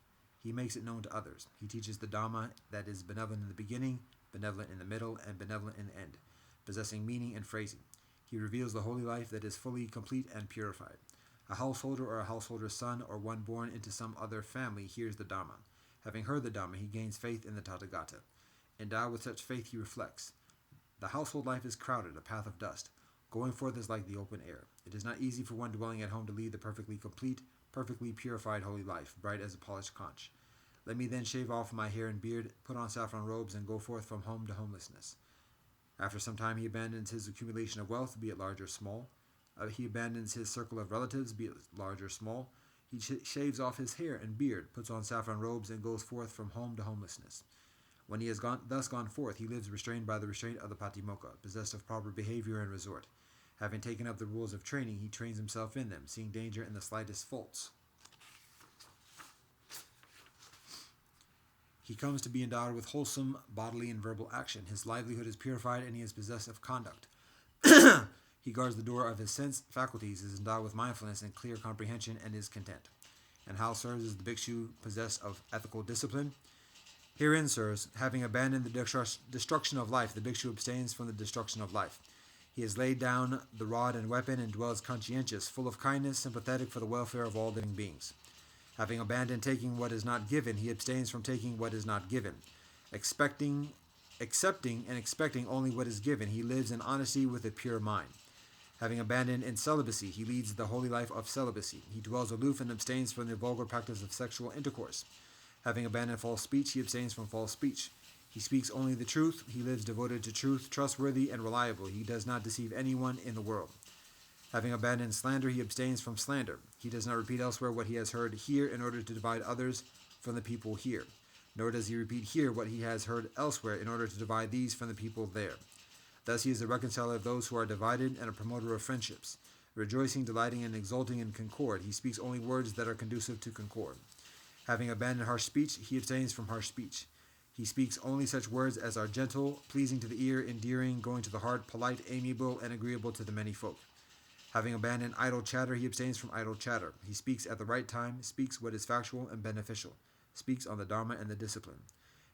he makes it known to others. He teaches the Dhamma that is benevolent in the beginning, benevolent in the middle, and benevolent in the end, possessing meaning and phrasing. He reveals the holy life that is fully complete and purified. A householder or a householder's son or one born into some other family hears the Dhamma. Having heard the Dhamma, he gains faith in the Tathagata. Endowed with such faith, he reflects. The household life is crowded, a path of dust. Going forth is like the open air. It is not easy for one dwelling at home to lead the perfectly complete, perfectly purified holy life, bright as a polished conch. Let me then shave off my hair and beard, put on saffron robes, and go forth from home to homelessness. After some time he abandons his accumulation of wealth, be it large or small. He abandons his circle of relatives, be it large or small. He shaves off his hair and beard, puts on saffron robes, and goes forth from home to homelessness. When he has thus gone forth, he lives restrained by the restraint of the Patimokkha, possessed of proper behavior and resort. Having taken up the rules of training, he trains himself in them, seeing danger in the slightest faults. He comes to be endowed with wholesome bodily and verbal action. His livelihood is purified, and he is possessed of conduct. He guards the door of his sense faculties, is endowed with mindfulness and clear comprehension, and is content. And how, sirs, is the bhikshu possessed of ethical discipline? Herein, sirs, having abandoned the destruction of life, the bhikshu abstains from the destruction of life. He has laid down the rod and weapon and dwells conscientious, full of kindness, sympathetic for the welfare of all living beings. Having abandoned taking what is not given, he abstains from taking what is not given. Accepting and expecting only what is given, he lives in honesty with a pure mind. Having abandoned in celibacy, he leads the holy life of celibacy. He dwells aloof and abstains from the vulgar practice of sexual intercourse. Having abandoned false speech, he abstains from false speech. He speaks only the truth. He lives devoted to truth, trustworthy and reliable. He does not deceive anyone in the world. Having abandoned slander, he abstains from slander. He does not repeat elsewhere what he has heard here in order to divide others from the people here. Nor does he repeat here what he has heard elsewhere in order to divide these from the people there. Thus he is the reconciler of those who are divided and a promoter of friendships. Rejoicing, delighting, and exulting in concord, he speaks only words that are conducive to concord. Having abandoned harsh speech, he abstains from harsh speech. He speaks only such words as are gentle, pleasing to the ear, endearing, going to the heart, polite, amiable, and agreeable to the many folk. Having abandoned idle chatter, he abstains from idle chatter. He speaks at the right time, speaks what is factual and beneficial, speaks on the Dharma and the discipline.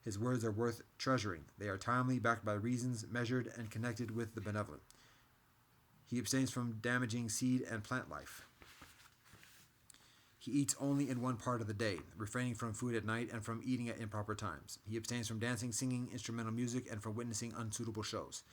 His words are worth treasuring. They are timely, backed by reasons, measured, and connected with the benevolent. He abstains from damaging seed and plant life. He eats only in one part of the day, refraining from food at night and from eating at improper times. He abstains from dancing, singing, instrumental music, and from witnessing unsuitable shows.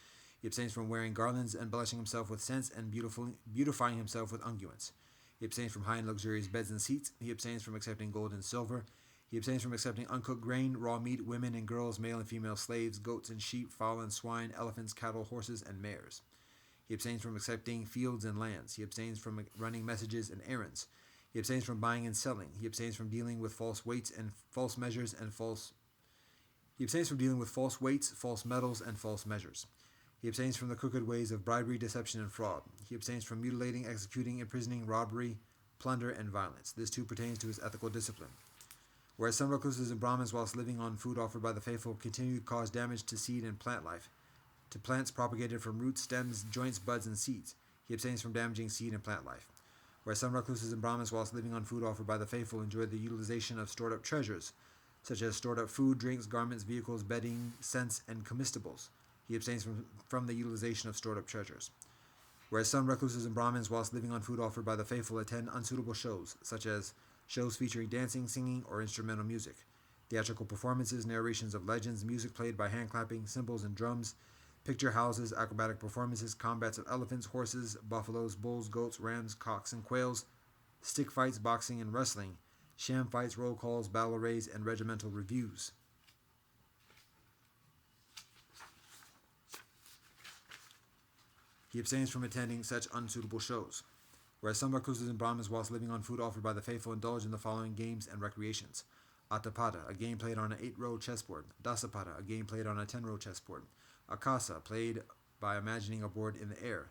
He abstains from wearing garlands, embellishing himself with scents, and beautifying himself with unguents. He abstains from high and luxurious beds and seats. He abstains from accepting gold and silver. He abstains from accepting uncooked grain, raw meat, women and girls, male and female slaves, goats and sheep, fowl and swine, elephants, cattle, horses, and mares. He abstains from accepting fields and lands. He abstains from running messages and errands. He abstains from buying and selling. He abstains from dealing with false weights and false measures and false He abstains from dealing with false weights, false metals, and false measures. He abstains from the crooked ways of bribery, deception, and fraud. He abstains from mutilating, executing, imprisoning, robbery, plunder, and violence. This too pertains to his ethical discipline. Whereas some recluses and Brahmins, whilst living on food offered by the faithful, continue to cause damage to seed and plant life, to plants propagated from roots, stems, joints, buds, and seeds. He abstains from damaging seed and plant life. Whereas some recluses and Brahmins, whilst living on food offered by the faithful, enjoy the utilization of stored up treasures, such as stored up food, drinks, garments, vehicles, bedding, scents, and comestibles. He abstains from the utilization of stored up treasures. Whereas some recluses and Brahmins, whilst living on food offered by the faithful, attend unsuitable shows, such as shows featuring dancing, singing, or instrumental music, theatrical performances, narrations of legends, music played by hand clapping, cymbals, and drums, picture houses, acrobatic performances, combats of elephants, horses, buffaloes, bulls, goats, rams, cocks, and quails, stick fights, boxing, and wrestling, sham fights, roll calls, battle arrays, and regimental reviews. He abstains from attending such unsuitable shows. Whereas some recluses and Brahmins, whilst living on food offered by the faithful, indulge in the following games and recreations: Atapada, a game played on an 8-row chessboard; Dasapada, a game played on a 10-row chessboard; Akasa, played by imagining a board in the air;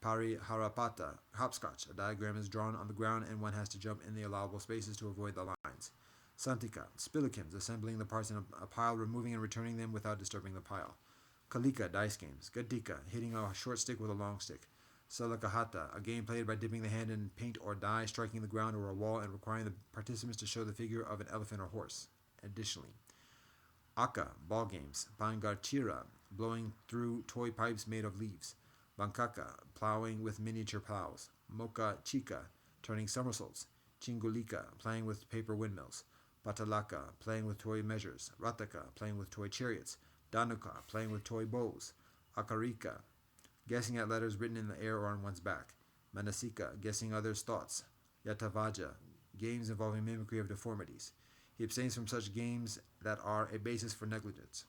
Pariharapata, hopscotch, a diagram is drawn on the ground and one has to jump in the allowable spaces to avoid the lines; Santika, spillikins, assembling the parts in a pile, removing and returning them without disturbing the pile; Kalika, dice games; Gatika, hitting a short stick with a long stick; Salakahata, a game played by dipping the hand in paint or dye, striking the ground or a wall, and requiring the participants to show the figure of an elephant or horse. Additionally, Aka, ball games; Bangarchira, blowing through toy pipes made of leaves; Bankaka, plowing with miniature plows; Moka Chika, turning somersaults; Chingulika, playing with paper windmills; Patalaka, playing with toy measures; Rataka, playing with toy chariots; Danuka, playing with toy bows; Akarika, guessing at letters written in the air or on one's back; Manasika, guessing others' thoughts; Yatavaja, games involving mimicry of deformities. He abstains from such games that are a basis for negligence.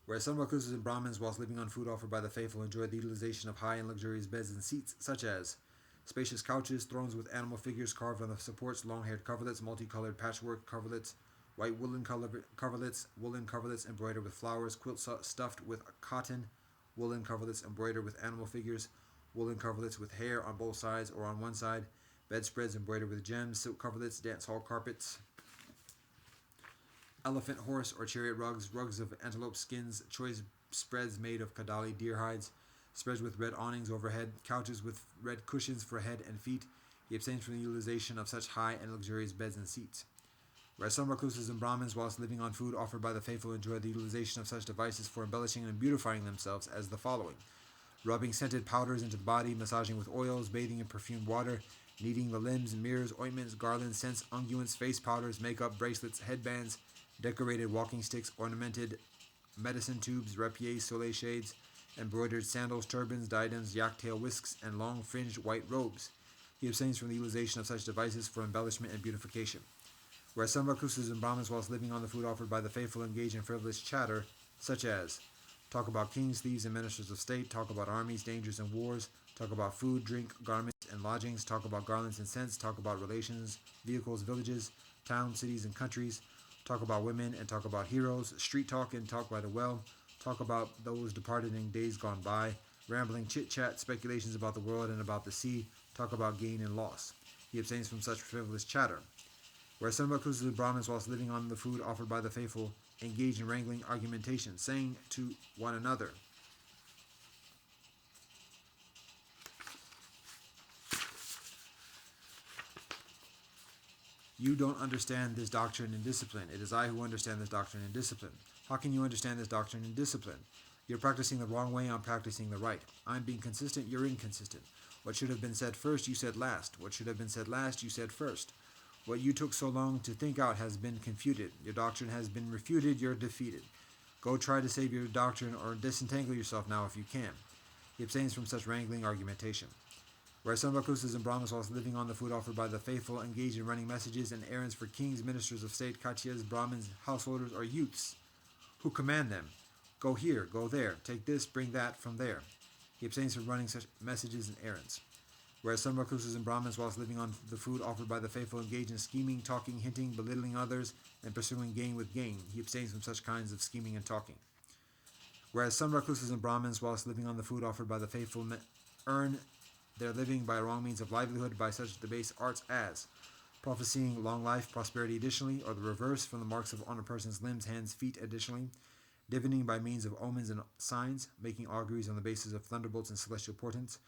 Whereas some recluses and Brahmins, whilst living on food offered by the faithful, enjoy the utilization of high and luxurious beds and seats, such as spacious couches, thrones with animal figures carved on the supports, long-haired coverlets, multicolored patchwork coverlets, white woolen coverlets, woolen coverlets embroidered with flowers, quilts stuffed with cotton, woolen coverlets embroidered with animal figures, woolen coverlets with hair on both sides or on one side, bedspreads embroidered with gems, silk coverlets, dance hall carpets, elephant, horse, or chariot rugs, rugs of antelope skins, choice spreads made of kadali deer hides, spreads with red awnings overhead, couches with red cushions for head and feet. He abstains from the utilization of such high and luxurious beds and seats. Whereas some recluses and Brahmins, whilst living on food offered by the faithful, enjoy the utilization of such devices for embellishing and beautifying themselves, as the following: rubbing scented powders into the body, massaging with oils, bathing in perfumed water, kneading the limbs, mirrors, ointments, garlands, scents, unguents, face powders, makeup, bracelets, headbands, decorated walking sticks, ornamented medicine tubes, rapiers, soleil shades, embroidered sandals, turbans, diadems, yak-tail whisks, and long fringed white robes. He abstains from the utilization of such devices for embellishment and beautification. Whereas some recluses and Brahmins, whilst living on the food offered by the faithful, engage in frivolous chatter, such as talk about kings, thieves, and ministers of state, talk about armies, dangers, and wars, talk about food, drink, garments, and lodgings, talk about garlands and scents, talk about relations, vehicles, villages, towns, cities, and countries, talk about women and talk about heroes, street talk and talk by the well, talk about those departed in days gone by, rambling chit-chat, speculations about the world and about the sea, talk about gain and loss. He abstains from such frivolous chatter. Whereas some recluses and Brahmins, whilst living on the food offered by the faithful, engage in wrangling argumentation, saying to one another, "You don't understand this doctrine and discipline. It is I who understand this doctrine and discipline. How can you understand this doctrine and discipline? You're practicing the wrong way, I'm practicing the right. I'm being consistent, you're inconsistent. What should have been said first, you said last. What should have been said last, you said first. What you took so long to think out has been confuted. Your doctrine has been refuted, you're defeated. Go try to save your doctrine or disentangle yourself now if you can." He abstains from such wrangling argumentation. Whereas some recluses and Brahmins, whilst living on the food offered by the faithful, engage in running messages and errands for kings, ministers of state, kachiyas, Brahmins, householders, or youths, who command them, "Go here, go there, take this, bring that from there." He abstains from running such messages and errands. Whereas some recluses and Brahmins, whilst living on the food offered by the faithful, engage in scheming, talking, hinting, belittling others, and pursuing gain with gain. He abstains from such kinds of scheming and talking. Whereas some recluses and Brahmins, whilst living on the food offered by the faithful, earn their living by wrong means of livelihood by such debased arts as prophesying long life, prosperity additionally, or the reverse from the marks on a person's limbs, hands, feet additionally, divining by means of omens and signs, making auguries on the basis of thunderbolts and celestial portents,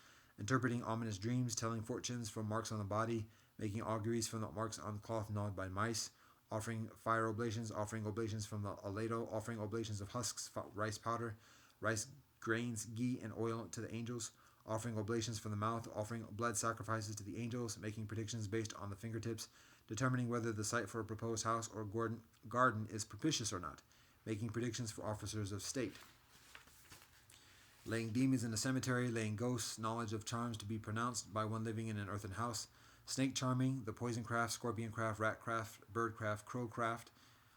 interpreting ominous dreams, telling fortunes from marks on the body, making auguries from the marks on cloth gnawed by mice, offering fire oblations, offering oblations from the aledo, offering oblations of husks, rice powder, rice grains, ghee, and oil to the angels, offering oblations from the mouth, offering blood sacrifices to the angels, making predictions based on the fingertips, determining whether the site for a proposed house or garden is propitious or not, making predictions for officers of state, laying demons in the cemetery, laying ghosts, knowledge of charms to be pronounced by one living in an earthen house, snake charming, the poison craft, scorpion craft, rat craft, bird craft, crow craft,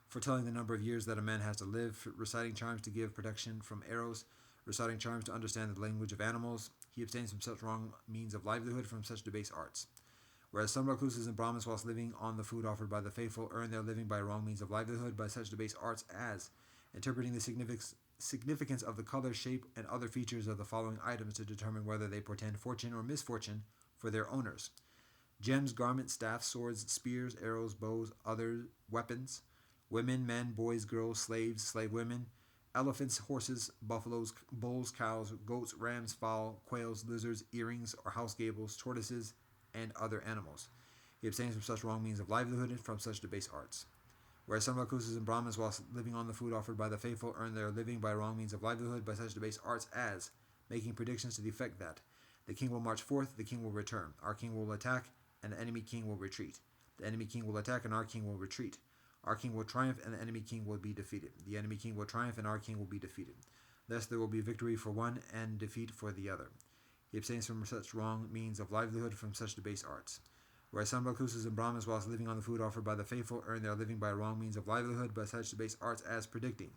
foretelling the number of years that a man has to live, reciting charms to give protection from arrows, reciting charms to understand the language of animals. He abstains from such wrong means of livelihood, from such debased arts. Whereas some recluses and Brahmins, whilst living on the food offered by the faithful, earn their living by wrong means of livelihood by such debased arts as interpreting the significance of the color, shape, and other features of the following items to determine whether they portend fortune or misfortune for their owners: gems, garments, staffs, swords, spears, arrows, bows, other weapons, women, men, boys, girls, slaves, slave women, elephants, horses, buffaloes, bulls, cows, goats, rams, fowl, quails, lizards, earrings or house gables, tortoises, and other animals. He abstains from such wrong means of livelihood and from such debased arts. Whereas some recluses and Brahmins, whilst living on the food offered by the faithful, earn their living by wrong means of livelihood by such debased arts as making predictions to the effect that the king will march forth, the king will return, our king will attack, and the enemy king will retreat. The enemy king will attack, and our king will retreat. Our king will triumph, and the enemy king will be defeated. The enemy king will triumph, and our king will be defeated. Thus there will be victory for one and defeat for the other. He abstains from such wrong means of livelihood, from such debased arts. Whereas some recluses and Brahmins, whilst living on the food offered by the faithful, earn their living by wrong means of livelihood by such debased arts as predicting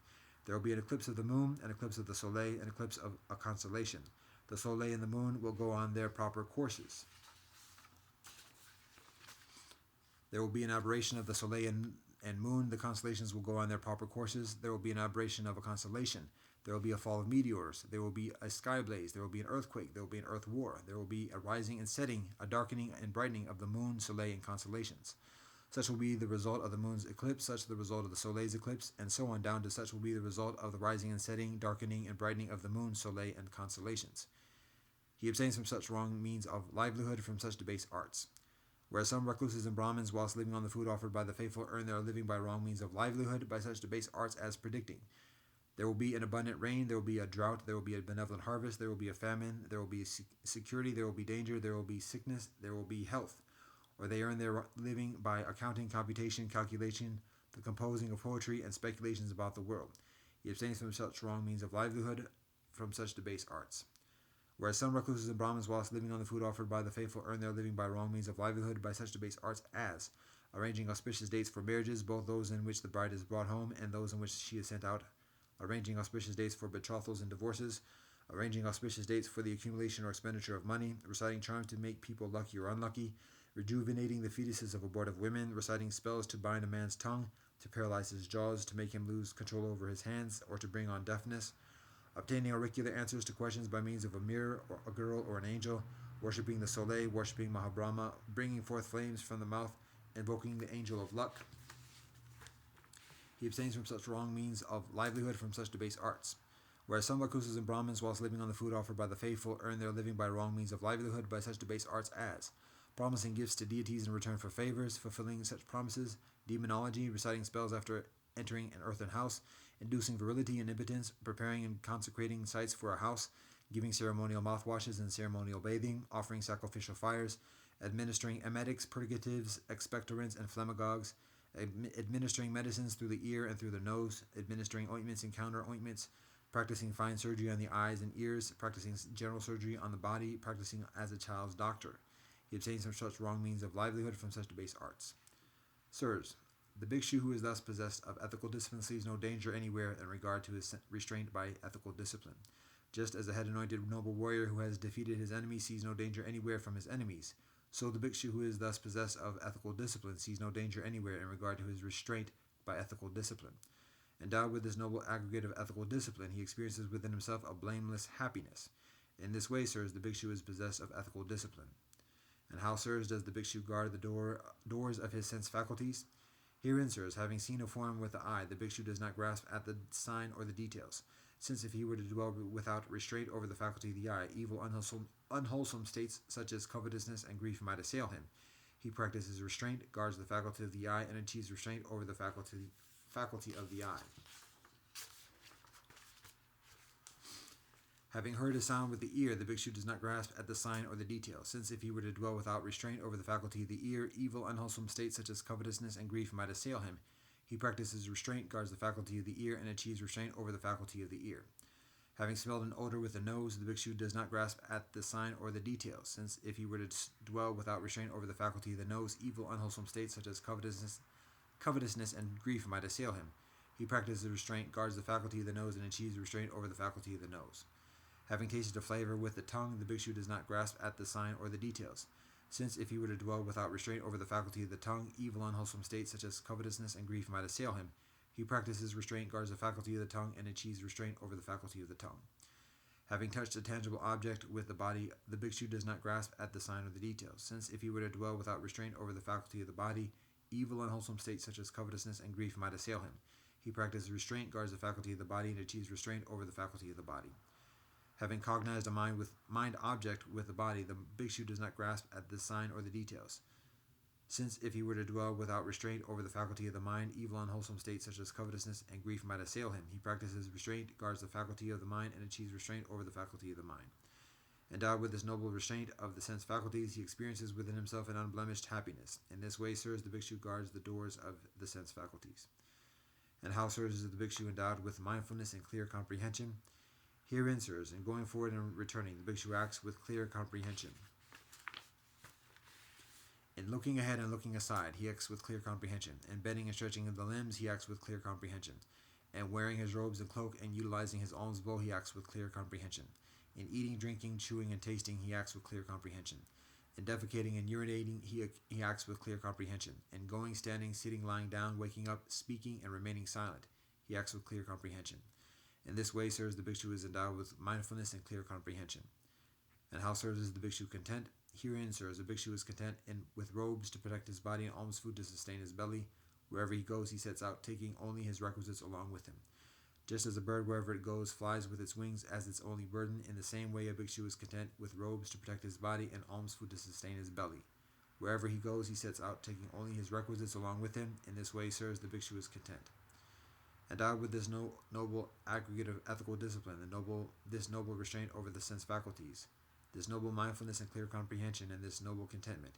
there will be an eclipse of the moon, an eclipse of the soleil, an eclipse of a constellation. The soleil and the moon will go on their proper courses. There will be an aberration of the soleil and moon. The constellations will go on their proper courses. There will be an aberration of a constellation. There will be a fall of meteors. There will be a sky blaze. There will be an earthquake. There will be an earth war. There will be a rising and setting, a darkening and brightening of the moon, soleil, and constellations. Such will be the result of the moon's eclipse, such the result of the soleil's eclipse, and so on down to such will be the result of the rising and setting, darkening and brightening of the moon, soleil, and constellations. He abstains from such wrong means of livelihood, from such debased arts. Whereas some recluses and Brahmins, whilst living on the food offered by the faithful, earn their living by wrong means of livelihood by such debased arts as predicting there will be an abundant rain, there will be a drought, there will be a benevolent harvest, there will be a famine, there will be security, there will be danger, there will be sickness, there will be health. Or they earn their living by accounting, computation, calculation, the composing of poetry, and speculations about the world. He abstains from such wrong means of livelihood, from such debased arts. Whereas some recluses and Brahmins, whilst living on the food offered by the faithful, earn their living by wrong means of livelihood by such debased arts as arranging auspicious dates for marriages, both those in which the bride is brought home and those in which she is sent out, arranging auspicious dates for betrothals and divorces, arranging auspicious dates for the accumulation or expenditure of money, reciting charms to make people lucky or unlucky, rejuvenating the fetuses of abortive women, reciting spells to bind a man's tongue, to paralyze his jaws, to make him lose control over his hands, or to bring on deafness, obtaining auricular answers to questions by means of a mirror, or a girl, or an angel, worshipping the soleil, worshipping Mahabrahma, bringing forth flames from the mouth, invoking the angel of luck. He abstains from such wrong means of livelihood, from such debased arts. Whereas some recluses and Brahmins, whilst living on the food offered by the faithful, earn their living by wrong means of livelihood by such debased arts as promising gifts to deities in return for favors, fulfilling such promises, demonology, reciting spells after entering an earthen house, inducing virility and impotence, preparing and consecrating sites for a house, giving ceremonial mouthwashes and ceremonial bathing, offering sacrificial fires, administering emetics, purgatives, expectorants, and phlegmagogues, administering medicines through the ear and through the nose, administering ointments and counter ointments, practicing fine surgery on the eyes and ears, practicing general surgery on the body, practicing as a child's doctor. He abstains from such wrong means of livelihood, from such debased arts. Sirs, the bhikshu who is thus possessed of ethical discipline sees no danger anywhere in regard to his restraint by ethical discipline. Just as a head-anointed noble warrior who has defeated his enemy sees no danger anywhere from his enemies, so the bhikshu who is thus possessed of ethical discipline sees no danger anywhere in regard to his restraint by ethical discipline. Endowed with this noble aggregate of ethical discipline, he experiences within himself a blameless happiness. In this way, sirs, the bhikshu is possessed of ethical discipline. And how, sirs, does the bhikshu guard the doors of his sense faculties? Herein, sirs, having seen a form with the eye, the bhikshu does not grasp at the sign or the details, since if he were to dwell without restraint over the faculty of the eye, evil, unwholesome states such as covetousness and grief might assail him. He practices restraint, guards the faculty of the eye, and achieves restraint over the faculty of the eye. Having heard a sound with the ear, the bhikshu does not grasp at the sign or the detail, since if he were to dwell without restraint over the faculty of the ear, evil, unwholesome states such as covetousness and grief might assail him. He practices restraint, guards the faculty of the ear, and achieves restraint over the faculty of the ear. Having smelled an odor with the nose, the bhikshu does not grasp at the sign or the detail, since if he were to dwell without restraint over the faculty of the nose, evil, unwholesome states such as covetousness and grief might assail him. He practices restraint, guards the faculty of the nose, and achieves restraint over the faculty of the nose. Having tasted a flavor with the tongue, the bhikshu does not grasp at the sign or the details, since if he were to dwell without restraint over the faculty of the tongue, evil, unwholesome states such as covetousness and grief might assail him. He practices restraint, guards the faculty of the tongue, and achieves restraint over the faculty of the tongue. Having touched a tangible object with the body, the bhikshu does not grasp at the sign or the details, since if he were to dwell without restraint over the faculty of the body, evil, unwholesome states such as covetousness and grief might assail him. He practices restraint, guards the faculty of the body, and achieves restraint over the faculty of the body. Having cognized a mind object with the body, the bhikshu does not grasp at the sign or the details, since if he were to dwell without restraint over the faculty of the mind, evil, unwholesome states such as covetousness and grief might assail him. He practices restraint, guards the faculty of the mind, and achieves restraint over the faculty of the mind. Endowed with this noble restraint of the sense faculties, he experiences within himself an unblemished happiness. In this way, sirs, the bhikshu guards the doors of the sense faculties. And how, sirs, is the bhikshu endowed with mindfulness and clear comprehension? Herein, sirs, in going forward and returning, the bhikshu acts with clear comprehension. In looking ahead and looking aside, he acts with clear comprehension. In bending and stretching of the limbs, he acts with clear comprehension. And wearing his robes and cloak and utilizing his alms bowl, he acts with clear comprehension. In eating, drinking, chewing, and tasting, he acts with clear comprehension. In defecating and urinating, he acts with clear comprehension. In going, standing, sitting, lying down, waking up, speaking, and remaining silent, he acts with clear comprehension. In this way, sirs, the bhikshu is endowed with mindfulness and clear comprehension. And how, sirs, is the bhikshu content? Herein, sirs, the bhikshu is content with robes to protect his body and alms food to sustain his belly. Wherever he goes, he sets out, taking only his requisites along with him. Just as a bird, wherever it goes, flies with its wings as its only burden, in the same way a bhikshu is content with robes to protect his body and alms food to sustain his belly. Wherever he goes, he sets out, taking only his requisites along with him. In this way, sirs, the bhikshu is content. Endowed with this noble aggregate of ethical discipline, this noble restraint over the sense faculties, this noble mindfulness and clear comprehension, and this noble contentment,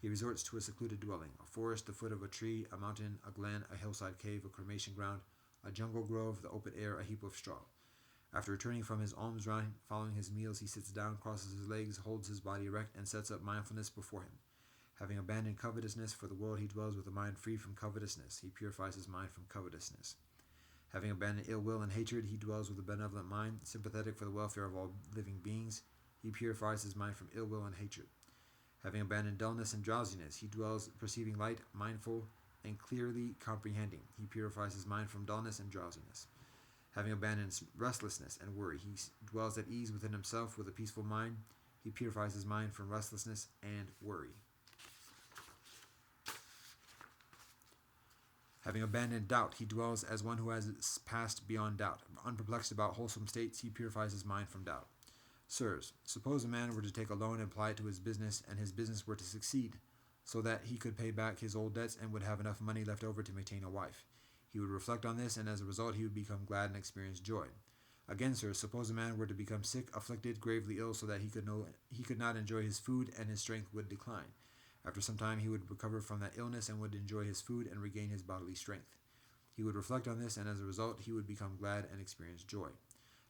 he resorts to a secluded dwelling, a forest, the foot of a tree, a mountain, a glen, a hillside cave, a cremation ground, a jungle grove, the open air, a heap of straw. After returning from his alms round, following his meals, he sits down, crosses his legs, holds his body erect, and sets up mindfulness before him. Having abandoned covetousness for the world, he dwells with a mind free from covetousness. He purifies his mind from covetousness. Having abandoned ill will and hatred, he dwells with a benevolent mind, sympathetic for the welfare of all living beings. He purifies his mind from ill will and hatred. Having abandoned dullness and drowsiness, he dwells perceiving light, mindful, and clearly comprehending. He purifies his mind from dullness and drowsiness. Having abandoned restlessness and worry, he dwells at ease within himself with a peaceful mind. He purifies his mind from restlessness and worry. Having abandoned doubt, he dwells as one who has passed beyond doubt. Unperplexed about wholesome states, he purifies his mind from doubt. Sirs, suppose a man were to take a loan and apply it to his business, and his business were to succeed, so that he could pay back his old debts and would have enough money left over to maintain a wife. He would reflect on this, and as a result he would become glad and experience joy. Again, sirs, suppose a man were to become sick, afflicted, gravely ill, so that he could not enjoy his food, and his strength would decline. After some time he would recover from that illness and would enjoy his food and regain his bodily strength. He would reflect on this, and as a result he would become glad and experience joy.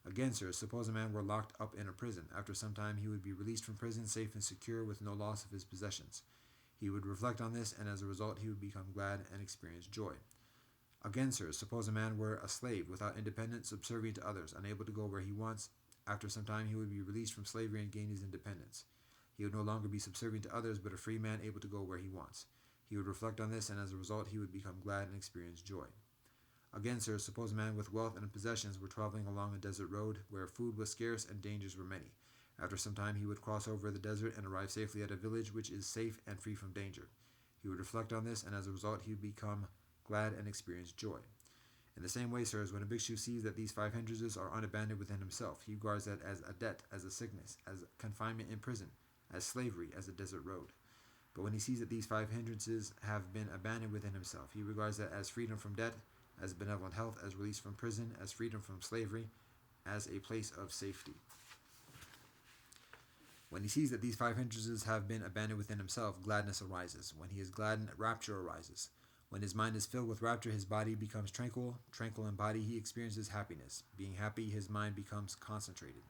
Again, sirs, suppose a man were locked up in a prison. After some time he would be released from prison, safe and secure, with no loss of his possessions. He would reflect on this, and as a result he would become glad and experience joy. Again, sirs, suppose a man were a slave, without independence, subservient to others, unable to go where he wants, After some time, he would be released from slavery and gain his independence. He would no longer be subservient to others, but a free man able to go where he wants. He would reflect on this, and as a result, he would become glad and experience joy. Again, sir, suppose a man with wealth and possessions were traveling along a desert road where food was scarce and dangers were many. After some time, he would cross over the desert and arrive safely at a village which is safe and free from danger. He would reflect on this, and as a result, he would become glad and experience joy. In the same way, sirs, when a bhikshu sees that these 5 hindrances are unabandoned within himself, he regards that as a debt, as a sickness, as confinement in prison, as slavery, as a desert road. But when he sees that these 5 hindrances have been abandoned within himself, he regards that as freedom from debt, as benevolent health, as release from prison, as freedom from slavery, as a place of safety. When he sees that these 5 hindrances have been abandoned within himself, gladness arises. When he is gladdened, rapture arises. When his mind is filled with rapture, his body becomes tranquil. Tranquil in body, he experiences happiness. Being happy, his mind becomes concentrated.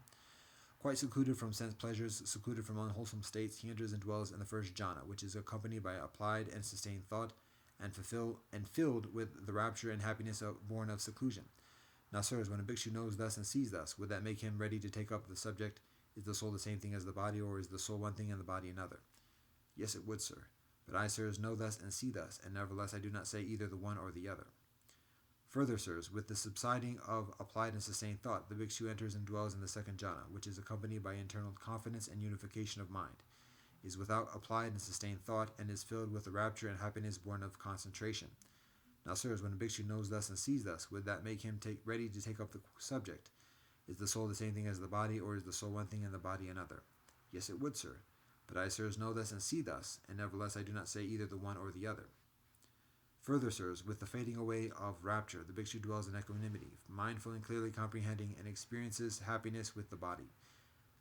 Quite secluded from sense pleasures, secluded from unwholesome states, he enters and dwells in the first jhana, which is accompanied by applied and sustained thought, and filled with the rapture and happiness born of seclusion. Now, sirs, when a bhikshu knows thus and sees thus, would that make him ready to take up the subject, is the soul the same thing as the body, or is the soul one thing and the body another? Yes, it would, sir. But I, sirs, know thus and see thus, and nevertheless I do not say either the one or the other. Further, sirs, with the subsiding of applied and sustained thought, the bhikshu enters and dwells in the second jhana, which is accompanied by internal confidence and unification of mind, is without applied and sustained thought, and is filled with the rapture and happiness born of concentration. Now, sirs, when a bhikshu knows thus and sees thus, would that make him ready to take up the subject? Is the soul the same thing as the body, or is the soul one thing and the body another? Yes, it would, sir. But I, sirs, know thus and see thus, and nevertheless I do not say either the one or the other. Further, sirs, with the fading away of rapture, the bhikshu dwells in equanimity, mindful and clearly comprehending, and experiences happiness with the body.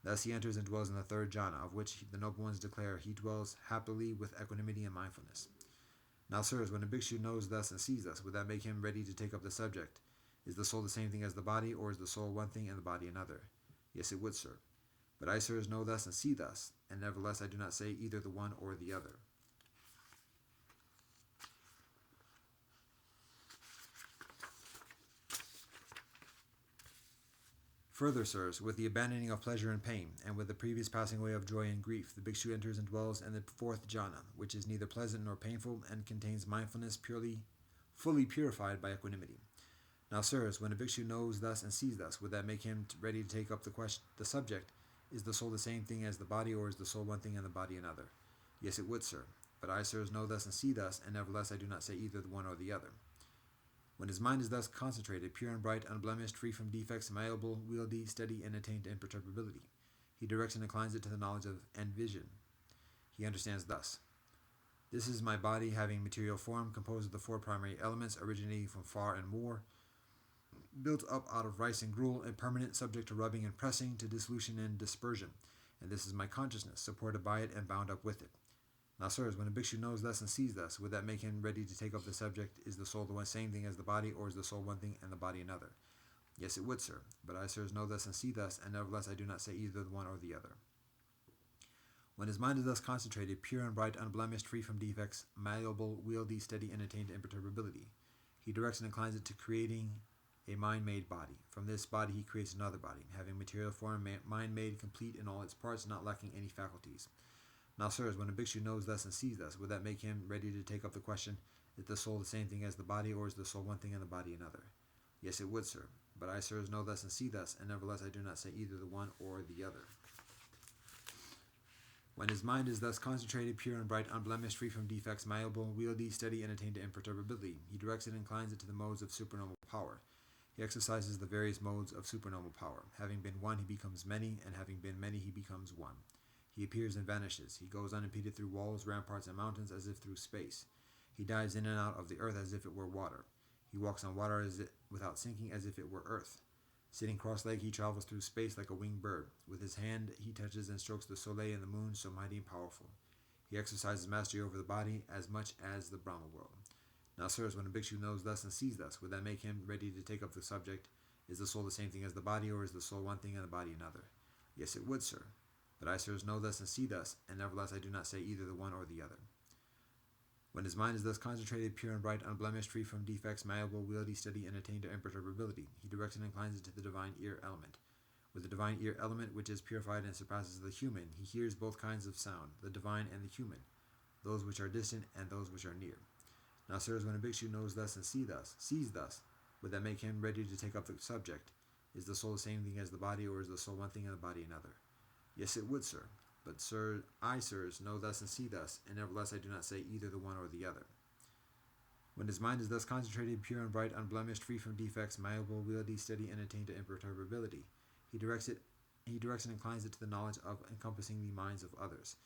Thus he enters and dwells in the third jhana, of which the noble ones declare he dwells happily with equanimity and mindfulness. Now, sirs, when a bhikshu knows thus and sees thus, would that make him ready to take up the subject? Is the soul the same thing as the body, or is the soul one thing and the body another? Yes, it would, sir. But I, sirs, know thus and see thus, and nevertheless I do not say either the one or the other. Further, sirs, with the abandoning of pleasure and pain, and with the previous passing away of joy and grief, the bhikshu enters and dwells in the fourth jhana, which is neither pleasant nor painful, and contains mindfulness fully purified by equanimity. Now, sirs, when a bhikshu knows thus and sees thus, would that make him ready to take up the subject? Is the soul the same thing as the body, or is the soul one thing and the body another? Yes, it would, sir. But I, sirs, know thus and see thus, and nevertheless I do not say either the one or the other. When his mind is thus concentrated, pure and bright, unblemished, free from defects, malleable, wieldy, steady, and attained to imperturbability, he directs and inclines it to the knowledge of and vision. He understands thus: this is my body, having material form, composed of the 4 primary elements, originating from far and more, built up out of rice and gruel, impermanent, subject to rubbing and pressing, to dissolution and dispersion. And this is my consciousness, supported by it and bound up with it. Now, sirs, when a bhikshu knows thus and sees thus, would that make him ready to take up the subject? Is the soul the same thing as the body, or is the soul one thing and the body another? Yes, it would, sir. But I, sirs, know thus and see thus, and nevertheless I do not say either the one or the other. When his mind is thus concentrated, pure and bright, unblemished, free from defects, malleable, wieldy, steady, and attained to imperturbability, he directs and inclines it to creating a mind-made body. From this body he creates another body, having material form, mind-made, complete in all its parts, not lacking any faculties. Now, sirs, when a bhikshu knows thus and sees thus, would that make him ready to take up the question: is the soul the same thing as the body, or is the soul one thing and the body another? Yes, it would, sir. But I, sirs, know thus and see thus, and nevertheless I do not say either the one or the other. When his mind is thus concentrated, pure and bright, unblemished, free from defects, malleable, wieldy, steady, and attained to imperturbability, he directs and inclines it to the modes of supernormal power. He exercises the various modes of supernormal power. Having been one, he becomes many, and having been many, he becomes one. He appears and vanishes. He goes unimpeded through walls, ramparts, and mountains as if through space. He dives in and out of the earth as if it were water. He walks on water without sinking as if it were earth. Sitting cross-legged, he travels through space like a winged bird. With his hand, he touches and strokes the soleil and the moon, so mighty and powerful. He exercises mastery over the body as much as the Brahma world. Now, sirs, when a bhikshu knows thus and sees thus, would that make him ready to take up the subject: is the soul the same thing as the body, or is the soul one thing and the body another? Yes, it would, sir. But I, sirs, know thus and see thus, and nevertheless I do not say either the one or the other. When his mind is thus concentrated, pure and bright, unblemished, free from defects, malleable, wieldy, steady, and attained to imperturbability, he directs and inclines it to the divine ear element, With the divine ear element, which is purified and surpasses the human, he hears both kinds of sound, the divine and the human, those which are distant and those which are near. Now, sirs, when a bhikshu knows thus and sees thus, would that make him ready to take up the subject? Is the soul the same thing as the body, or is the soul one thing and the body another? Yes, it would, sir. But, sir, I, sirs, know thus and see thus, and nevertheless I do not say either the one or the other. When his mind is thus concentrated, pure and bright, unblemished, free from defects, malleable, wieldy, steady, and attained to imperturbability, he directs and inclines it to the knowledge of encompassing the minds of others.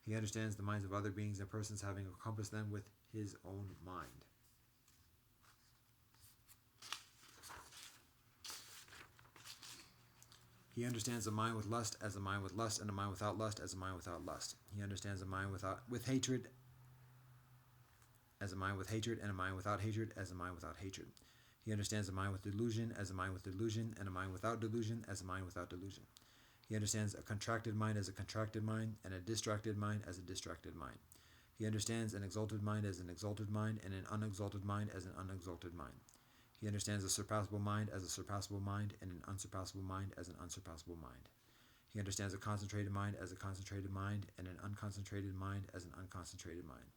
He understands the minds of other beings and persons, having encompassed them with his own mind. He understands a mind with lust as a mind with lust, and a mind without lust as a mind without lust. He understands a mind with hatred as a mind with hatred, and a mind without hatred as a mind without hatred. He understands a mind with delusion as a mind with delusion, and a mind without delusion as a mind without delusion. He understands a contracted mind as a contracted mind, and a distracted mind as a distracted mind. He understands an exalted mind as an exalted mind, and an unexalted mind as an unexalted mind. He understands a surpassable mind as a surpassable mind, and an unsurpassable mind as an unsurpassable mind. He understands a concentrated mind as a concentrated mind, and an unconcentrated mind as an unconcentrated mind.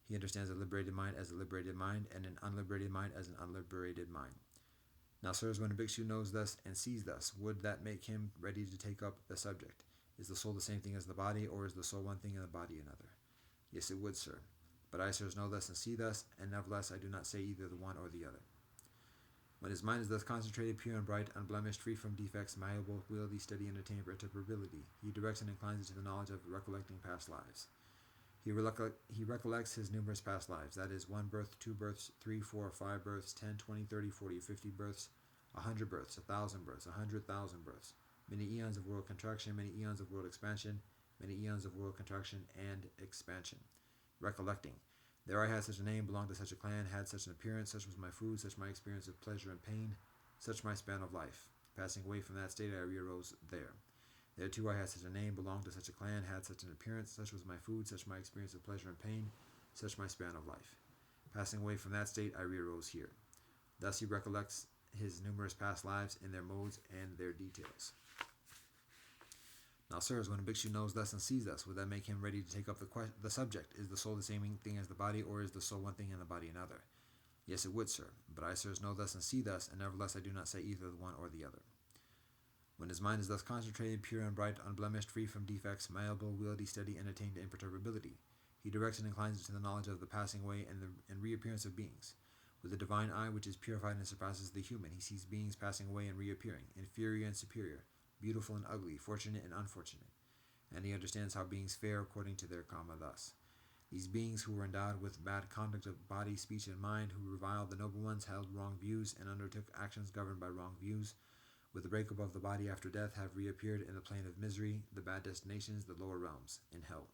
He understands a liberated mind as a liberated mind, and an unliberated mind as an unliberated mind. Now, sirs, when a bhikshu knows thus and sees thus, would that make him ready to take up the subject? Is the soul the same thing as the body, or is the soul one thing and the body another? Yes, it would, sir. But I, sirs, know thus and see thus, and nevertheless I do not say either the one or the other. When his mind is thus concentrated, pure and bright, unblemished, free from defects, malleable, wieldy, steady, and attained imperturbability, he directs and inclines it to the knowledge of recollecting past lives. He recollects his numerous past lives, that is, 1 birth, 2 births, 3, 4, 5 births, 10, 20, 30, 40, 50 births, 100 births, 1,000 births, 100,000 births, many eons of world contraction, many eons of world expansion, many eons of world contraction and expansion. Recollecting. There I had such a name, belonged to such a clan, had such an appearance, such was my food, such my experience of pleasure and pain, such my span of life. Passing away from that state, I re-arose there. There too I had such a name, belonged to such a clan, had such an appearance, such was my food, such my experience of pleasure and pain, such my span of life. Passing away from that state, I re-arose here. Thus he recollects his numerous past lives in their modes and their details. Now, sirs, when a bhikshu knows thus and sees thus, would that make him ready to take up the subject? Is the soul the same thing as the body, or is the soul one thing and the body another? Yes, it would, sir. But I, sirs, know thus and see thus, and nevertheless I do not say either the one or the other. When his mind is thus concentrated, pure and bright, unblemished, free from defects, malleable, wieldy, steady, and attained to imperturbability, he directs and inclines it to the knowledge of the passing away and reappearance of beings. With the divine eye, which is purified and surpasses the human, he sees beings passing away and reappearing, inferior and superior, beautiful and ugly, fortunate and unfortunate. And he understands how beings fare according to their karma thus. These beings who were endowed with bad conduct of body, speech, and mind, who reviled the noble ones, held wrong views, and undertook actions governed by wrong views, with the breakup of the body after death, have reappeared in the plane of misery, the bad destinations, the lower realms, in hell.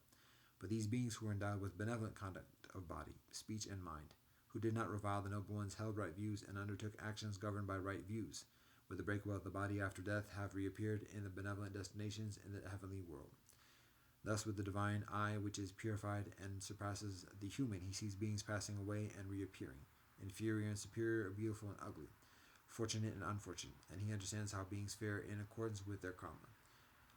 But these beings who were endowed with benevolent conduct of body, speech, and mind, who did not revile the noble ones, held right views, and undertook actions governed by right views, with the breakup of the body after death, have reappeared in the benevolent destinations in the heavenly world. Thus, with the divine eye, which is purified and surpasses the human, he sees beings passing away and reappearing, inferior and superior, beautiful and ugly, fortunate and unfortunate, and he understands how beings fare in accordance with their karma.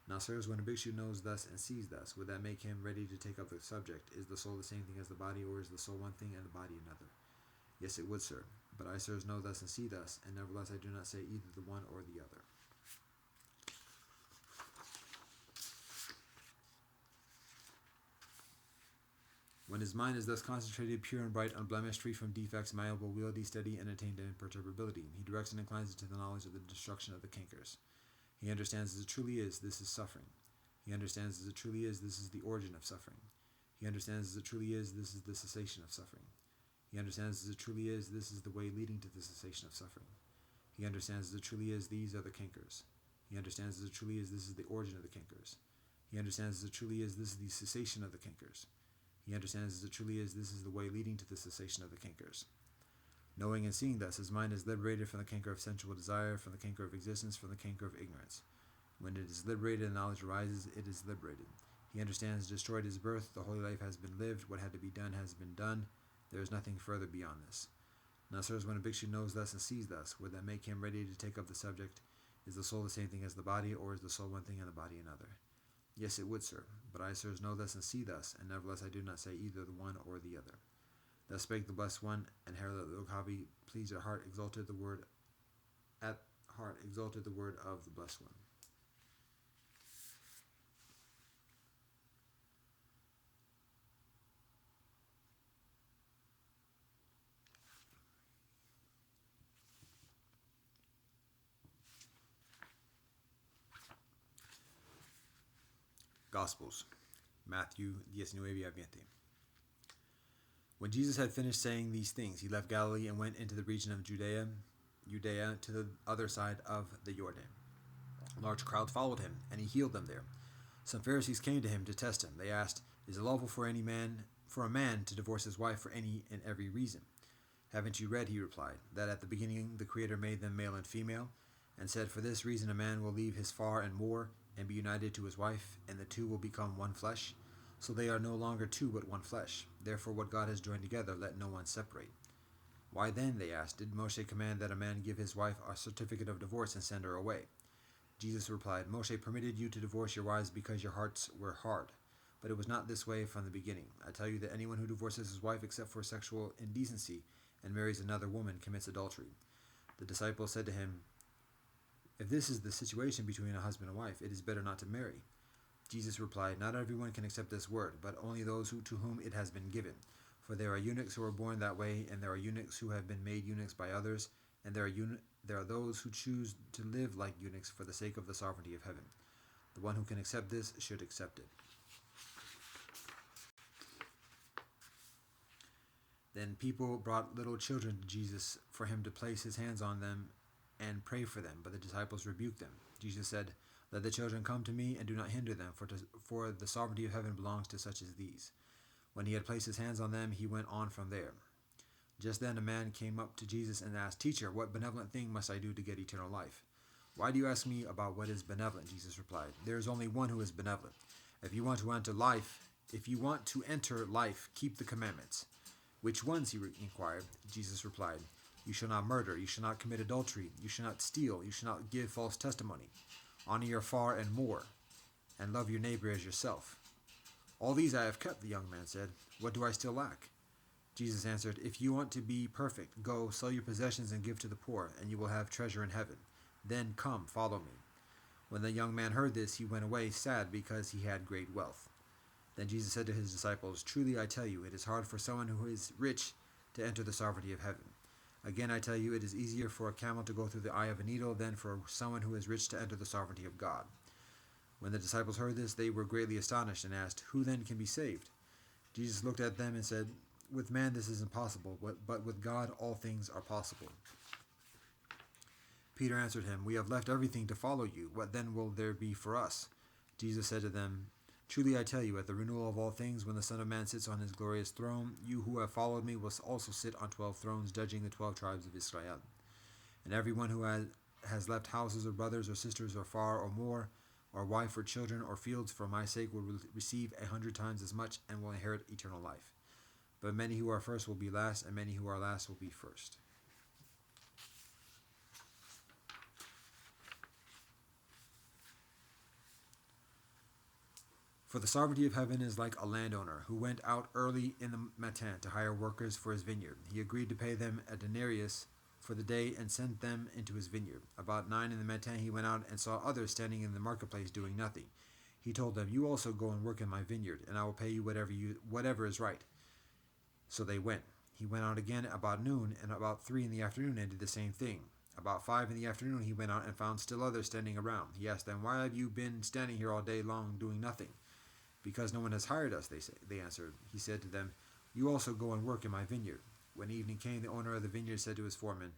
Now, sirs, when a bhikshu knows thus and sees thus, would that make him ready to take up the subject? Is the soul the same thing as the body, or is the soul one thing and the body another? Yes, it would, sir. But I, sirs, know thus and see thus, and nevertheless I do not say either the one or the other. When his mind is thus concentrated, pure and bright, unblemished, free from defects, malleable, wieldy, steady, and attained to imperturbability, he directs and inclines it to the knowledge of the destruction of the cankers. He understands as it truly is, this is suffering. He understands as it truly is, this is the origin of suffering. He understands as it truly is, this is the cessation of suffering. He understands as it truly is, this is the way leading to the cessation of suffering. He understands as it truly is, these are the cankers. He understands as it truly is, this is the origin of the cankers. He understands as it truly is, this is the cessation of the cankers. He understands as it truly is, this is the way leading to the cessation of the cankers. Knowing and seeing thus, his mind is liberated from the canker of sensual desire, from the canker of existence, from the canker of ignorance. When it is liberated and knowledge arises, it is liberated. He understands destroyed his birth, the holy life has been lived, what had to be done has been done, there is nothing further beyond this. Now, sirs, when a bhikshu knows thus and sees thus, would that make him ready to take up the subject? Is the soul the same thing as the body, or is the soul one thing and the body another? Yes, it would, sir. But I, sirs, know thus and see thus, and nevertheless I do not say either the one or the other. Thus spake the blessed one, and Herod the Okabi pleased at heart, exalted the word of the blessed one. Gospels. Matthew 19:20. When Jesus had finished saying these things, he left Galilee and went into the region of Judea to the other side of the Jordan. Large crowds followed him, and he healed them there. Some Pharisees came to him to test him. They asked, "Is it lawful for a man to divorce his wife for any and every reason?" "Haven't you read," he replied, "that at the beginning the Creator made them male and female, and said, 'For this reason a man will leave his far and more, and be united to his wife, and the two will become one flesh? So they are no longer two, but one flesh. Therefore what God has joined together, let no one separate.'" "Why then," they asked, "did Moshe command that a man give his wife a certificate of divorce and send her away?" Jesus replied, "Moshe permitted you to divorce your wives because your hearts were hard. But it was not this way from the beginning. I tell you that anyone who divorces his wife except for sexual indecency and marries another woman commits adultery." The disciples said to him, "If this is the situation between a husband and wife, it is better not to marry." Jesus replied, "Not everyone can accept this word, but only those to whom it has been given. For there are eunuchs who are born that way, and there are eunuchs who have been made eunuchs by others, and there are those who choose to live like eunuchs for the sake of the sovereignty of heaven. The one who can accept this should accept it." Then people brought little children to Jesus for him to place his hands on them and pray for them, but the disciples rebuked them. Jesus said, "Let the children come to me, and do not hinder them, for the sovereignty of heaven belongs to such as these." When he had placed his hands on them, he went on from there. Just then a man came up to Jesus and asked, "Teacher, what benevolent thing must I do to get eternal life?" "Why do you ask me about what is benevolent?" Jesus replied. "There is only one who is benevolent. If you want to enter life, keep the commandments." "Which ones?" he inquired. Jesus replied, "You shall not murder, you shall not commit adultery, you shall not steal, you shall not give false testimony. Honor your far and more, and love your neighbor as yourself." "All these I have kept," the young man said. "What do I still lack?" Jesus answered, "If you want to be perfect, go, sell your possessions and give to the poor, and you will have treasure in heaven. Then come, follow me." When the young man heard this, he went away sad because he had great wealth. Then Jesus said to his disciples, "Truly I tell you, it is hard for someone who is rich to enter the sovereignty of heaven. Again I tell you, it is easier for a camel to go through the eye of a needle than for someone who is rich to enter the sovereignty of God." When the disciples heard this, they were greatly astonished and asked, "Who then can be saved?" Jesus looked at them and said, "With man this is impossible, but with God all things are possible." Peter answered him, "We have left everything to follow you. What then will there be for us?" Jesus said to them, "Truly I tell you, at the renewal of all things, when the Son of Man sits on his glorious throne, you who have followed me will also sit on 12 thrones, judging the 12 tribes of Israel. And everyone who has left houses or brothers or sisters or far or more, or wife or children or fields for my sake will receive 100 times as much and will inherit eternal life. But many who are first will be last, and many who are last will be first." For the sovereignty of heaven is like a landowner who went out early in the matin to hire workers for his vineyard. He agreed to pay them a denarius for the day and sent them into his vineyard. About 9 in the matin he went out and saw others standing in the marketplace doing nothing. He told them, "You also go and work in my vineyard, and I will pay you whatever is right." So they went. He went out again about noon, and about 3 in the afternoon and did the same thing. About 5 in the afternoon he went out and found still others standing around. He asked them, "Why have you been standing here all day long doing nothing?" "Because no one has hired us," they answered. He said to them, "You also go and work in my vineyard." When evening came, the owner of the vineyard said to his foreman,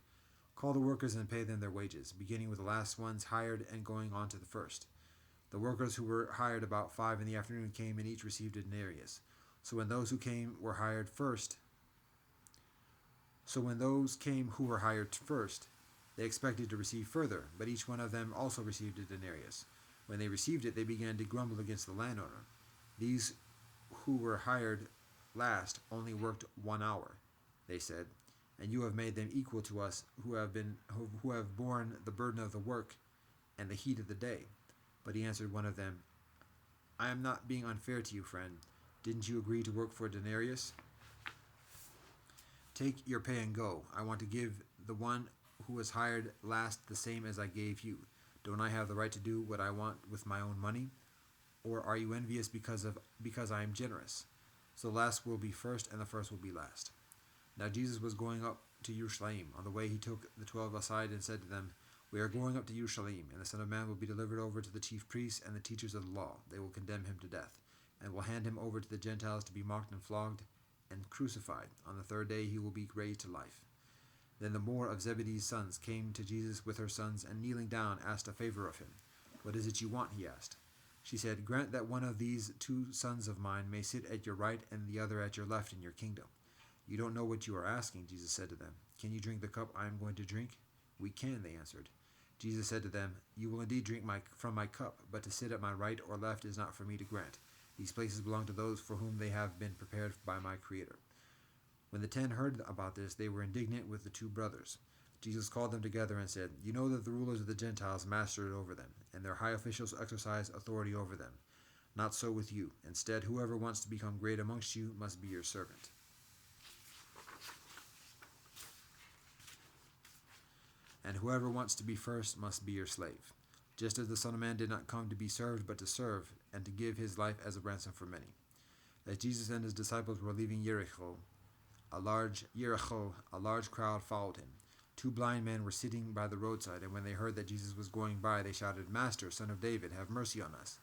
"Call the workers and pay them their wages, beginning with the last ones hired and going on to the first." The workers who were hired about 5 in the afternoon came and each received a denarius. So when those came who were hired first, they expected to receive further, but each one of them also received a denarius. When they received it, they began to grumble against the landowner. "These who were hired last only worked 1 hour," they said, "and you have made them equal to us who have borne the burden of the work and the heat of the day. But he answered one of them, I am not being unfair to you, friend. Didn't you agree to work for a denarius? Take your pay and go. I want to give the one who was hired last the same as I gave you. Don't I have the right to do what I want with my own money? Or are you envious because I am generous? So the last will be first, and the first will be last. Now Jesus was going up to Jerusalem. On the way he took the 12 aside and said to them, We are going up to Jerusalem, and the Son of Man will be delivered over to the chief priests and the teachers of the law. They will condemn him to death, and will hand him over to the Gentiles to be mocked and flogged and crucified. On the third day he will be raised to life. Then the more of Zebedee's sons came to Jesus with her sons, and kneeling down asked a favor of him. What is it you want? He asked. She said, Grant that one of these 2 sons of mine may sit at your right and the other at your left in your kingdom. You don't know what you are asking, Jesus said to them. Can you drink the cup I am going to drink? We can, they answered. Jesus said to them, You will indeed drink from my cup, but to sit at my right or left is not for me to grant. These places belong to those for whom they have been prepared by my Creator. When the 10 heard about this, they were indignant with the 2 brothers. Jesus called them together and said, You know that the rulers of the Gentiles master it over them, and their high officials exercise authority over them. Not so with you. Instead, whoever wants to become great amongst you must be your servant. And whoever wants to be first must be your slave. Just as the Son of Man did not come to be served, but to serve, and to give his life as a ransom for many. As Jesus and his disciples were leaving Jericho, a large crowd followed him. 2 blind men were sitting by the roadside, and when they heard that Jesus was going by, they shouted, Master, Son of David, have mercy on us.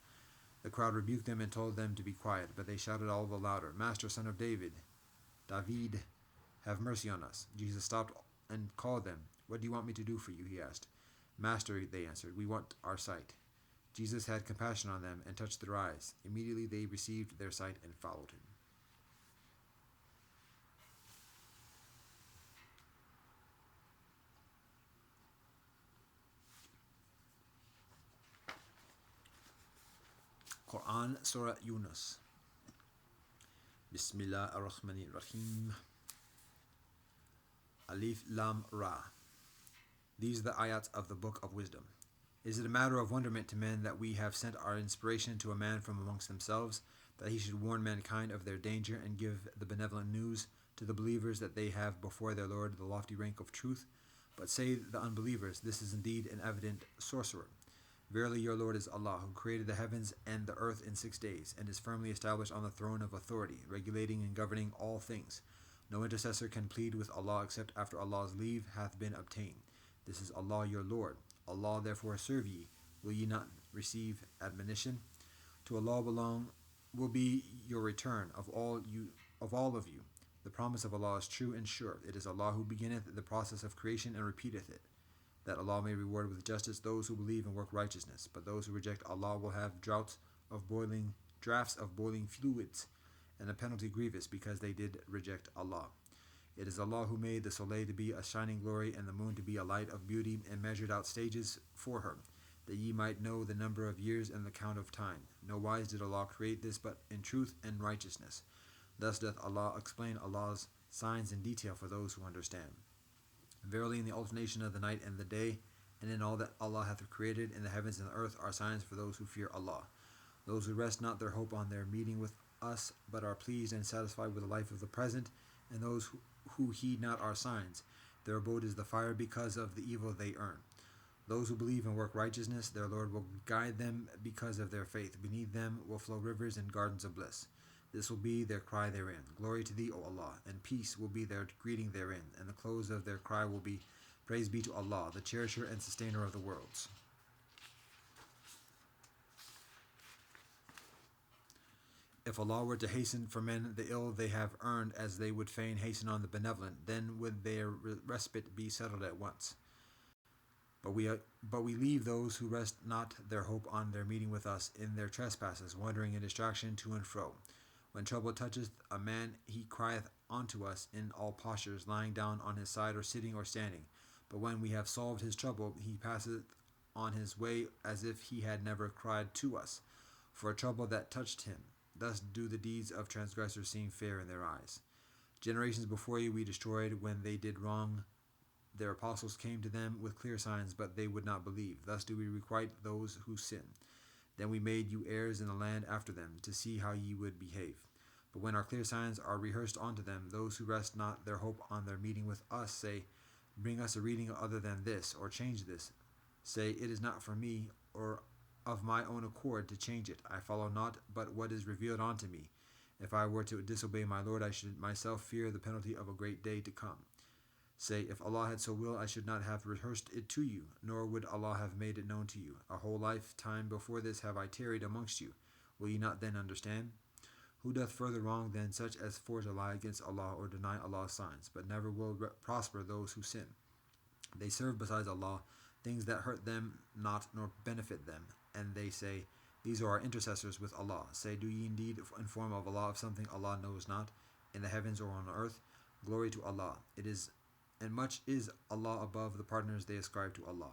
The crowd rebuked them and told them to be quiet, but they shouted all the louder, Master, Son of David, have mercy on us. Jesus stopped and called them. What do you want me to do for you? He asked. Master, they answered, we want our sight. Jesus had compassion on them and touched their eyes. Immediately they received their sight and followed him. Quran Surah Yunus. Bismillah ar-Rahman ar-Rahim. Alif Lam Ra. These are the ayats of the Book of Wisdom. Is it a matter of wonderment to men that we have sent our inspiration to a man from amongst themselves, that he should warn mankind of their danger and give the benevolent news to the believers that they have before their Lord the lofty rank of truth? But say the unbelievers, this is indeed an evident sorcerer. Verily your Lord is Allah, who created the heavens and the earth in 6 days, and is firmly established on the throne of authority, regulating and governing all things. No intercessor can plead with Allah except after Allah's leave hath been obtained. This is Allah your Lord. Allah therefore serve ye. Will ye not receive admonition? To Allah will be your return of all of you. The promise of Allah is true and sure. It is Allah who beginneth the process of creation and repeateth it, that Allah may reward with justice those who believe and work righteousness. But those who reject Allah will have drafts of boiling fluids, and a penalty grievous, because they did reject Allah. It is Allah who made the soleil to be a shining glory, and the moon to be a light of beauty, and measured out stages for her, that ye might know the number of years and the count of time. No wise did Allah create this, but in truth and righteousness. Thus doth Allah explain Allah's signs in detail for those who understand. Verily, in the alternation of the night and the day, and in all that Allah hath created in the heavens and the earth, are signs for those who fear Allah. Those who rest not their hope on their meeting with us, but are pleased and satisfied with the life of the present, and those who heed not our signs, their abode is the fire because of the evil they earn. Those who believe and work righteousness, their Lord will guide them because of their faith. Beneath them will flow rivers and gardens of bliss. This will be their cry therein. Glory to thee, O Allah, and peace will be their greeting therein, and the close of their cry will be, Praise be to Allah, the cherisher and sustainer of the worlds. If Allah were to hasten for men the ill they have earned, as they would fain hasten on the benevolent, then would their respite be settled at once. But we leave those who rest not their hope on their meeting with us in their trespasses, wandering in distraction to and fro. When trouble toucheth a man, he crieth unto us in all postures, lying down on his side, or sitting, or standing. But when we have solved his trouble, he passeth on his way as if he had never cried to us, for a trouble that touched him. Thus do the deeds of transgressors seem fair in their eyes. Generations before you we destroyed when they did wrong Their apostles came to them with clear signs, but they would not believe. Thus do we requite those who sin. Then we made you heirs in the land after them, to see how ye would behave. But when our clear signs are rehearsed unto them, those who rest not their hope on their meeting with us say, bring us a reading other than this, or change this. Say, it is not for me, or of my own accord, to change it. I follow not but what is revealed unto me. If I were to disobey my Lord, I should myself fear the penalty of a great day to come. Say, if Allah had so willed, I should not have rehearsed it to you, nor would Allah have made it known to you. A whole lifetime before this have I tarried amongst you. Will ye not then understand? Who doth further wrong than such as forge a lie against Allah or deny Allah's signs, but never will prosper those who sin? They serve besides Allah things that hurt them not nor benefit them, and they say, these are our intercessors with Allah. Say, do ye indeed inform of Allah of something Allah knows not, in the heavens or on earth? Glory to Allah. It is and much is Allah above the partners they ascribe to Allah.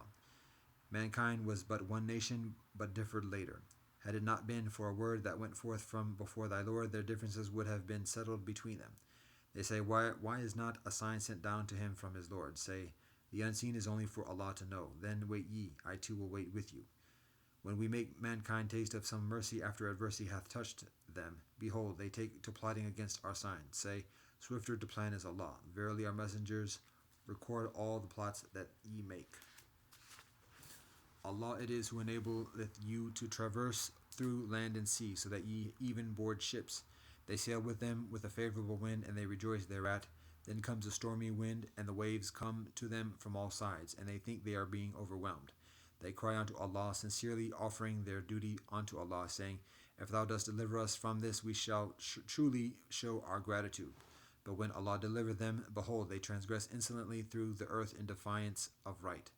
Mankind was but one nation, but differed later. Had it not been for a word that went forth from before thy Lord, their differences would have been settled between them. They say, why is not a sign sent down to him from his Lord? Say, the unseen is only for Allah to know. Then wait ye, I too will wait with you. When we make mankind taste of some mercy after adversity hath touched them, behold, they take to plotting against our sign. Say, swifter to plan is Allah. Verily our messengers record all the plots that ye make. Allah it is who enableth you to traverse through land and sea, so that ye even board ships. They sail with them with a favorable wind, and they rejoice thereat. Then comes a stormy wind, and the waves come to them from all sides, and they think they are being overwhelmed. They cry unto Allah, sincerely offering their duty unto Allah, saying, if thou dost deliver us from this, we shall truly show our gratitude. But when Allah delivered them, behold, they transgress insolently through the earth in defiance of right.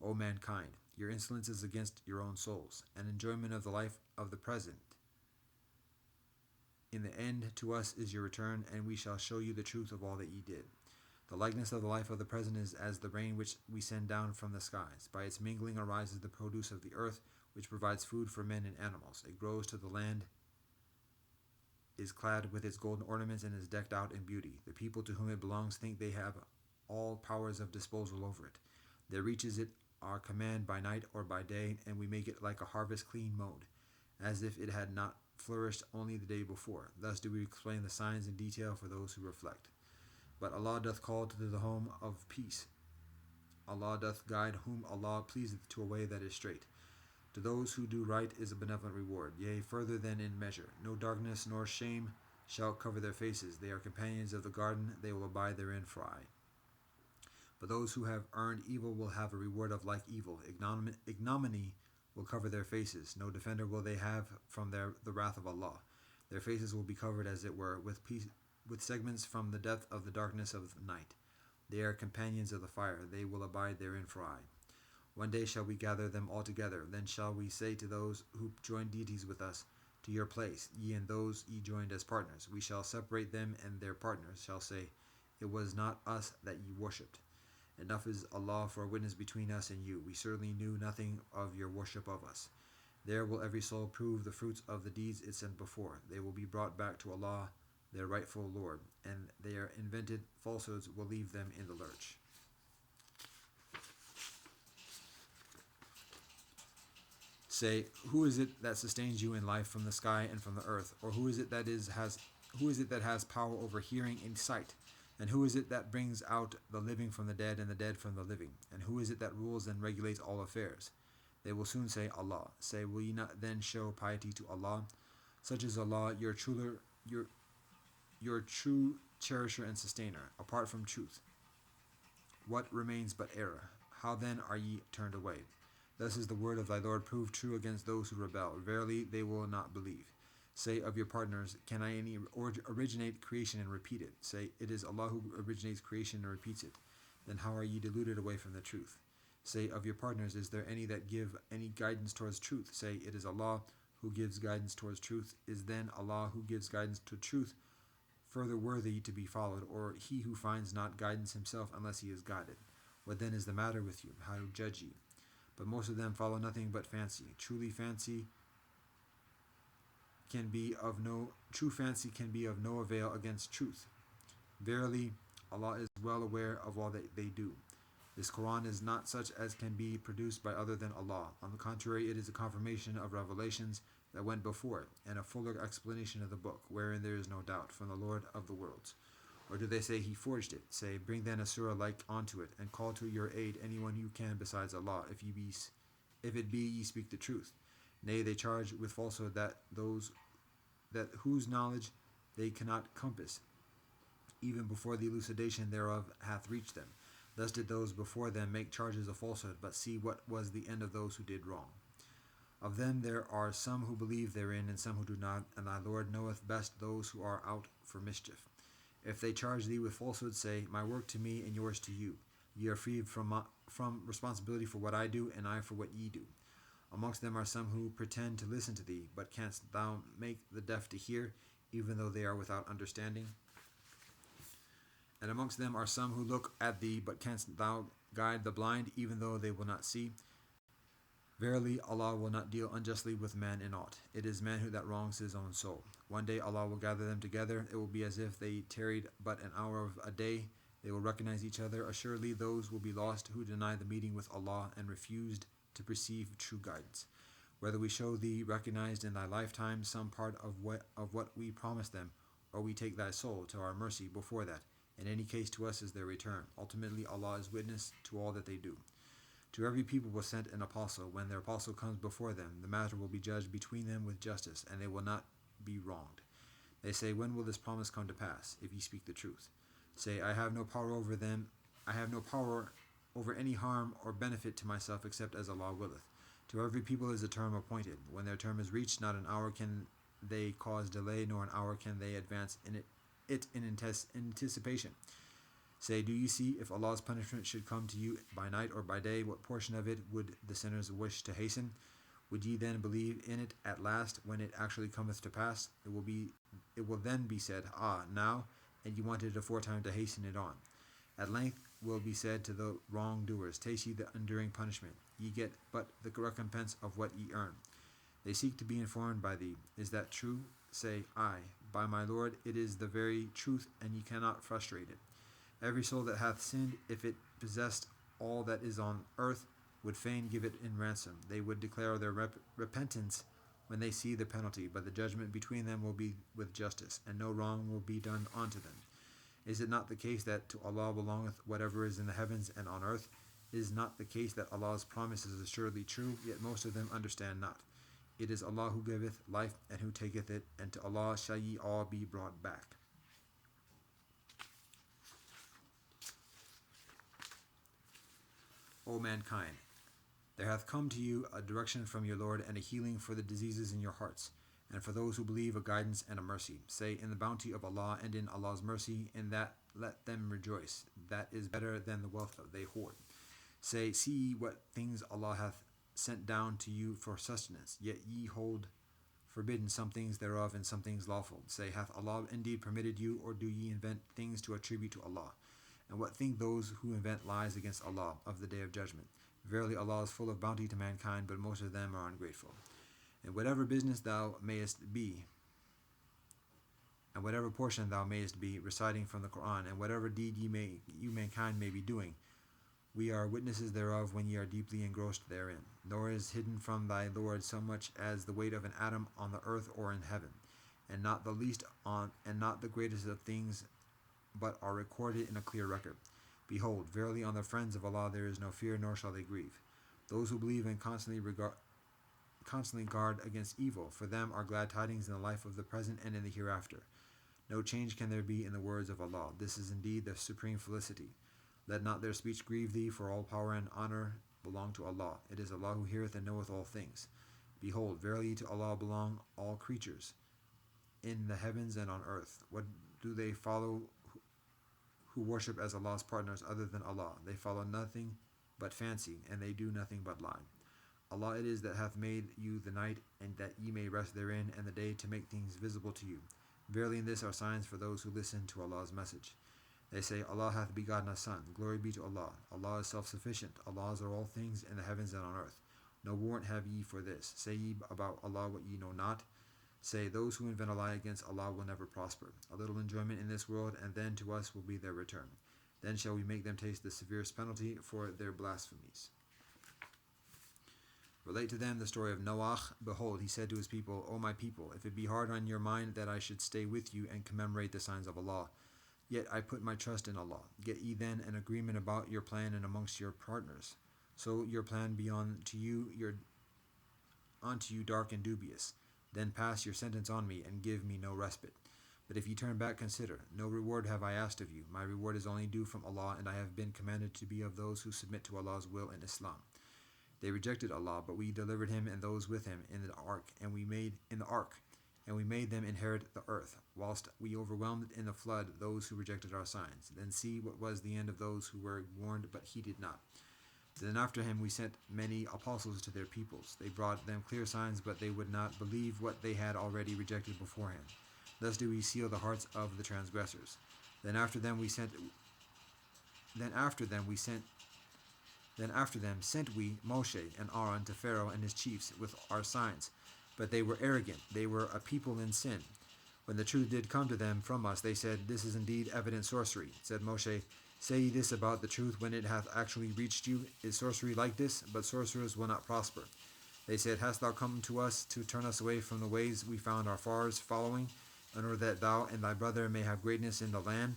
O mankind, your insolence is against your own souls, and enjoyment of the life of the present. In the end, to us is your return, and we shall show you the truth of all that ye did. The likeness of the life of the present is as the rain which we send down from the skies. By its mingling arises the produce of the earth, which provides food for men and animals. It grows to the land, is clad with its golden ornaments, and is decked out in beauty. The people to whom it belongs think they have all powers of disposal over it. There reaches it our command by night or by day, and we make it like a harvest clean mowed, as if it had not flourished only the day before. Thus do we explain the signs in detail for those who reflect. But Allah doth call to the home of peace. Allah doth guide whom Allah pleaseth to a way that is straight. To those who do right is a benevolent reward, yea, further than in measure. No darkness nor shame shall cover their faces. They are companions of the garden, they will abide therein for aye. But those who have earned evil will have a reward of like evil. Ignominy will cover their faces. No defender will they have from the wrath of Allah. Their faces will be covered, as it were, with segments from the depth of the darkness of night. They are companions of the fire. They will abide therein for aye. One day shall we gather them all together. Then shall we say to those who join deities with us, to your place, ye and those ye joined as partners. We shall separate them, and their partners shall say, it was not us that ye worshipped. Enough is Allah for a witness between us and you. We certainly knew nothing of your worship of us. There will every soul prove the fruits of the deeds it sent before. They will be brought back to Allah, their rightful Lord, and their invented falsehoods will leave them in the lurch. Say, who is it that sustains you in life from the sky and from the earth? Or who is it that has power over hearing and sight? And who is it that brings out the living from the dead and the dead from the living? And who is it that rules and regulates all affairs? They will soon say, Allah. Say, will ye not then show piety to Allah? Such is Allah, your true cherisher and sustainer, apart from truth. What remains but error? How then are ye turned away? Thus is the word of thy Lord proved true against those who rebel. Verily, they will not believe. Say of your partners, can I any originate creation and repeat it? Say, it is Allah who originates creation and repeats it. Then how are ye deluded away from the truth? Say of your partners, is there any that give any guidance towards truth? Say, it is Allah who gives guidance towards truth. Is then Allah who gives guidance to truth further worthy to be followed, or he who finds not guidance himself unless he is guided? What then is the matter with you? How judge ye? But most of them follow nothing but fancy. True fancy can be of no avail against truth. Verily, Allah is well aware of all that they do. This Quran is not such as can be produced by other than Allah. On the contrary, it is a confirmation of revelations that went before it, and a fuller explanation of the book, wherein there is no doubt, from the Lord of the worlds. Or do they say he forged it? Say, bring then a surah like onto it, and call to your aid anyone you can besides Allah, if it be ye speak the truth. Nay, they charge with falsehood that whose knowledge they cannot compass, even before the elucidation thereof hath reached them. Thus did those before them make charges of falsehood, but see what was the end of those who did wrong. Of them there are some who believe therein, and some who do not, and thy Lord knoweth best those who are out for mischief. If they charge thee with falsehood, say, my work to me and yours to you. Ye are freed from responsibility for what I do, and I for what ye do. Amongst them are some who pretend to listen to thee, but canst thou make the deaf to hear, even though they are without understanding? And amongst them are some who look at thee, but canst thou guide the blind, even though they will not see? Verily, Allah will not deal unjustly with man in aught. It is man who that wrongs his own soul. One day Allah will gather them together. It will be as if they tarried but an hour of a day. They will recognize each other. Assuredly, those will be lost who deny the meeting with Allah and refused to perceive true guidance. Whether we show thee recognized in thy lifetime some part of what we promised them, or we take thy soul to our mercy before that. In any case, to us is their return. Ultimately, Allah is witness to all that they do. To every people was sent an apostle. When their apostle comes before them, the matter will be judged between them with justice, and they will not be wronged. They say, when will this promise come to pass, if ye speak the truth? Say, I have no power over them. I have no power over any harm or benefit to myself except as Allah willeth. To every people is a term appointed. When their term is reached, not an hour can they cause delay, nor an hour can they advance in anticipation. Say, do you see, if Allah's punishment should come to you by night or by day, what portion of it would the sinners wish to hasten? Would ye then believe in it at last, when it actually cometh to pass? It will then be said, ah, now, and ye wanted aforetime to hasten it on. At length will be said to the wrongdoers, taste ye the enduring punishment. Ye get but the recompense of what ye earn. They seek to be informed by thee. Is that true? Say, aye, by my Lord, it is the very truth, and ye cannot frustrate it. Every soul that hath sinned, if it possessed all that is on earth, would fain give it in ransom. They would declare their repentance when they see the penalty, but the judgment between them will be with justice, and no wrong will be done unto them. Is it not the case that to Allah belongeth whatever is in the heavens and on earth? Is not the case that Allah's promise is assuredly true, yet most of them understand not. It is Allah who giveth life and who taketh it, and to Allah shall ye all be brought back. O mankind, there hath come to you a direction from your Lord, and a healing for the diseases in your hearts, and for those who believe a guidance and a mercy. Say, in the bounty of Allah and in Allah's mercy, in that let them rejoice. That is better than the wealth they hoard. Say, see ye what things Allah hath sent down to you for sustenance, yet ye hold forbidden some things thereof, and some things lawful. Say, hath Allah indeed permitted you, or do ye invent things to attribute to Allah? And what think those who invent lies against Allah of the day of judgment? Verily Allah is full of bounty to mankind, but most of them are ungrateful. And whatever business thou mayest be, and whatever portion thou mayest be reciting from the Quran, and whatever deed you mankind may be doing, we are witnesses thereof when ye are deeply engrossed therein. Nor is hidden from thy Lord so much as the weight of an atom on the earth or in heaven, and not the least on, and not the greatest of things, but are recorded in a clear record. Behold, verily on the friends of Allah there is no fear, nor shall they grieve. Those who believe and constantly guard against evil, for them are glad tidings in the life of the present and in the hereafter. No change can there be in the words of Allah. This is indeed the supreme felicity. Let not their speech grieve thee, for all power and honor belong to Allah. It is Allah who heareth and knoweth all things. Behold, verily to Allah belong all creatures, in the heavens and on earth. What do they follow who worship as Allah's partners other than Allah? They follow nothing but fancy, and they do nothing but lie. Allah it is that hath made you the night, and that ye may rest therein, and the day to make things visible to you. Verily in this are signs for those who listen to Allah's message. They say, Allah hath begotten a son. Glory be to Allah. Allah is self-sufficient. Allah's are all things in the heavens and on earth. No warrant have ye for this. Say ye about Allah what ye know not. Say, those who invent a lie against Allah will never prosper. A little enjoyment in this world, and then to us will be their return. Then shall we make them taste the severest penalty for their blasphemies. Relate to them the story of Noah. Behold, he said to his people, O my people, if it be hard on your mind that I should stay with you and commemorate the signs of Allah, yet I put my trust in Allah. Get ye then an agreement about your plan and amongst your partners. So your plan be unto you dark and dubious. Then pass your sentence on me, and give me no respite. But if ye turn back, consider, no reward have I asked of you. My reward is only due from Allah, and I have been commanded to be of those who submit to Allah's will in Islam. They rejected Allah, but we delivered him and those with him in the ark, and we made them inherit the earth, whilst we overwhelmed in the flood those who rejected our signs. Then see what was the end of those who were warned, but heeded not. Then after him we sent many apostles to their peoples. They brought them clear signs, but they would not believe what they had already rejected beforehand. Thus do we seal the hearts of the transgressors. Then after them sent we Moshe and Aaron to Pharaoh and his chiefs with our signs. But they were arrogant, they were a people in sin. When the truth did come to them from us, they said, This is indeed evident sorcery. Said Moshe, Say ye this about the truth when it hath actually reached you? Is sorcery like this? But sorcerers will not prosper. They said, Hast thou come to us to turn us away from the ways we found our fathers following, in order that thou and thy brother may have greatness in the land?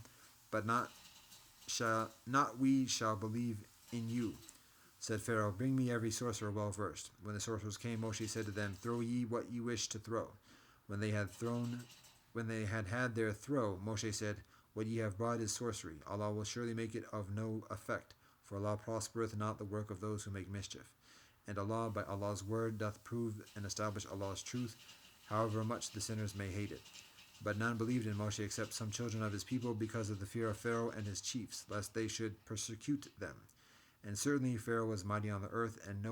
But not we shall believe in you. Said Pharaoh, Bring me every sorcerer well versed. When the sorcerers came, Moshe said to them, Throw ye what ye wish to throw. When they had had their throw, Moshe said, What ye have brought is sorcery. Allah will surely make it of no effect, for Allah prospereth not the work of those who make mischief. And Allah by Allah's word doth prove and establish Allah's truth, however much the sinners may hate it. But none believed in Moshe except some children of his people, because of the fear of Pharaoh and his chiefs, lest they should persecute them. And certainly Pharaoh was mighty on the earth, and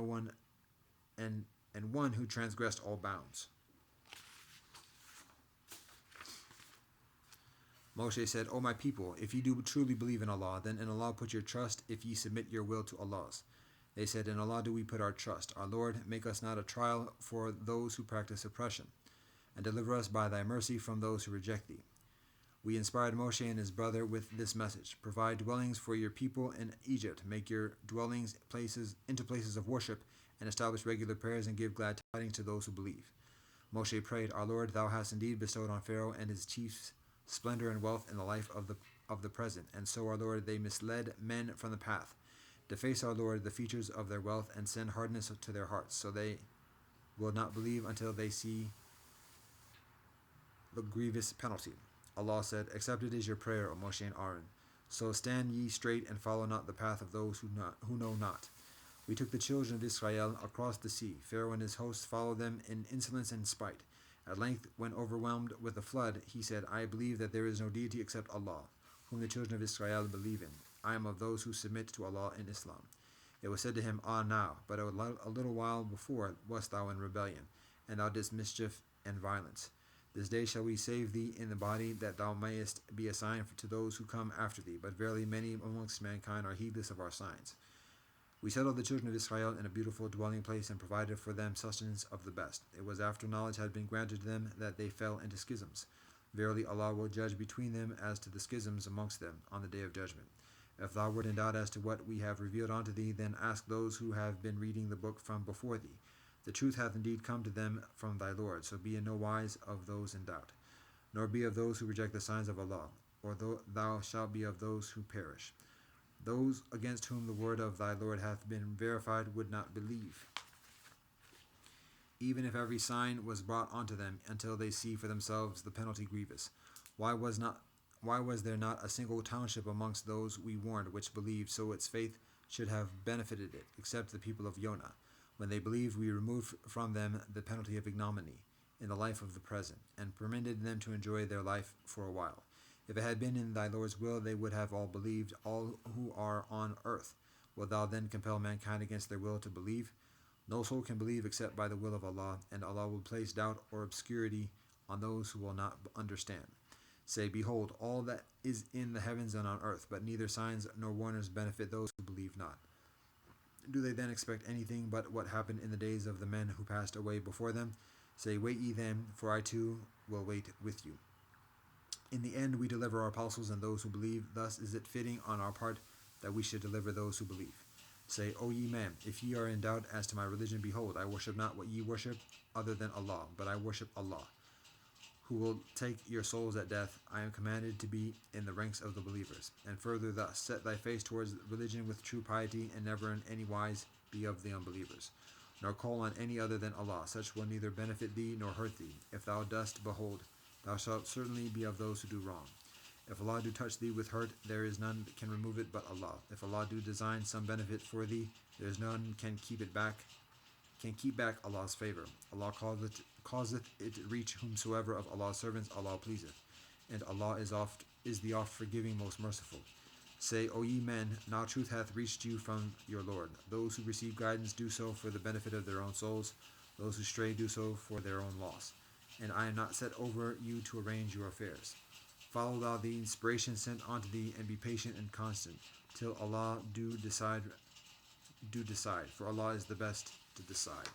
one who transgressed all bounds. Moshe said, O my people, if ye do truly believe in Allah, then in Allah put your trust, if ye submit your will to Allah's. They said, In Allah do we put our trust. Our Lord, make us not a trial for those who practice oppression, and deliver us by thy mercy from those who reject thee. We inspired Moshe and his brother with this message. Provide dwellings for your people in Egypt. Make your dwellings into places of worship, and establish regular prayers, and give glad tidings to those who believe. Moshe prayed, Our Lord, thou hast indeed bestowed on Pharaoh and his chiefs splendor and wealth in the life of the present, and so, our Lord, they misled men from the path. Deface, our Lord, the features of their wealth, and send hardness to their hearts, so they will not believe until they see the grievous penalty. Allah said, Accepted is your prayer, O Moshe and Aaron. So stand ye straight and follow not the path of those who know not. We took the children of Israel across the sea. Pharaoh and his hosts followed them in insolence and spite. At length, when overwhelmed with the flood, he said, I believe that there is no deity except Allah, whom the children of Israel believe in. I am of those who submit to Allah in Islam. It was said to him, Ah, now, but a little while before wast thou in rebellion, and thou didst mischief and violence. This day shall we save thee in the body, that thou mayest be a sign to those who come after thee. But verily many amongst mankind are heedless of our signs. We settled the children of Israel in a beautiful dwelling place, and provided for them sustenance of the best. It was after knowledge had been granted to them that they fell into schisms. Verily Allah will judge between them as to the schisms amongst them on the day of judgment. If thou wert in doubt as to what we have revealed unto thee, then ask those who have been reading the book from before thee. The truth hath indeed come to them from thy Lord, so be in no wise of those in doubt, nor be of those who reject the signs of Allah, or thou shalt be of those who perish. Those against whom the word of thy Lord hath been verified would not believe, even if every sign was brought unto them, until they see for themselves the penalty grievous. Why was there not a single township amongst those we warned which believed, so its faith should have benefited it, except the people of Yonah? When they believed, we removed from them the penalty of ignominy in the life of the present, and permitted them to enjoy their life for a while. If it had been in thy Lord's will, they would have all believed, all who are on earth. Wilt thou then compel mankind against their will to believe? No soul can believe except by the will of Allah, and Allah will place doubt or obscurity on those who will not understand. Say, Behold, all that is in the heavens and on earth, but neither signs nor warners benefit those who believe not. Do they then expect anything but what happened in the days of the men who passed away before them? Say, Wait ye then, for I too will wait with you. In the end, we deliver our apostles and those who believe. Thus is it fitting on our part that we should deliver those who believe. Say, O ye men, if ye are in doubt as to my religion, behold, I worship not what ye worship other than Allah, but I worship Allah, who will take your souls at death. I am commanded to be in the ranks of the believers. And further thus, set thy face towards religion with true piety, and never in any wise be of the unbelievers, nor call on any other than Allah. Such will neither benefit thee nor hurt thee. If thou dost, behold, thou shalt certainly be of those who do wrong. If Allah do touch thee with hurt, there is none that can remove it but Allah. If Allah do design some benefit for thee, there is none can keep back Allah's favor. Allah causeth it reach whomsoever of Allah's servants Allah pleaseth, and Allah is the oft forgiving, most merciful. Say, O ye men, now truth hath reached you from your Lord. Those who receive guidance do so for the benefit of their own souls. Those who stray do so for their own loss. And I am not set over you to arrange your affairs. Follow thou the inspiration sent unto thee, and be patient and constant, till Allah do decide, for Allah is the best to decide.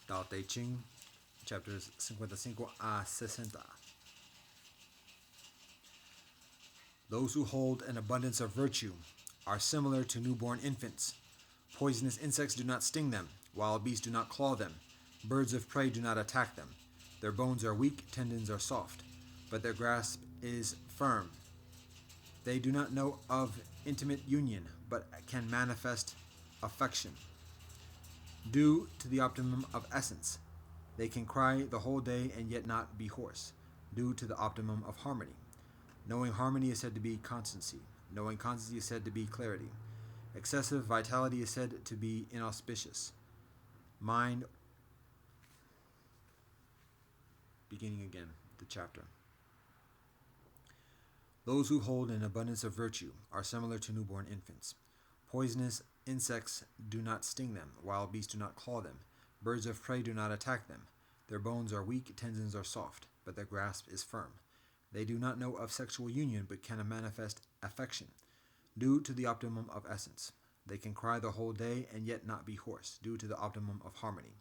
Tao Te Ching, chapters 55 a 60. Those who hold an abundance of virtue are similar to newborn infants. Poisonous insects do not sting them, wild beasts do not claw them, birds of prey do not attack them. Their bones are weak, tendons are soft, but their grasp is firm. They do not know of intimate union, but can manifest affection. Due to the optimum of essence, they can cry the whole day and yet not be hoarse, due to the optimum of harmony. Knowing harmony is said to be constancy. Knowing constancy is said to be clarity. Excessive vitality is said to be inauspicious. Mind, beginning again, the chapter. Those who hold an abundance of virtue are similar to newborn infants. Poisonous insects do not sting them, wild beasts do not claw them, birds of prey do not attack them. Their bones are weak, tendons are soft, but their grasp is firm. They do not know of sexual union, but can manifest affection, due to the optimum of essence. They can cry the whole day and yet not be hoarse, due to the optimum of harmony.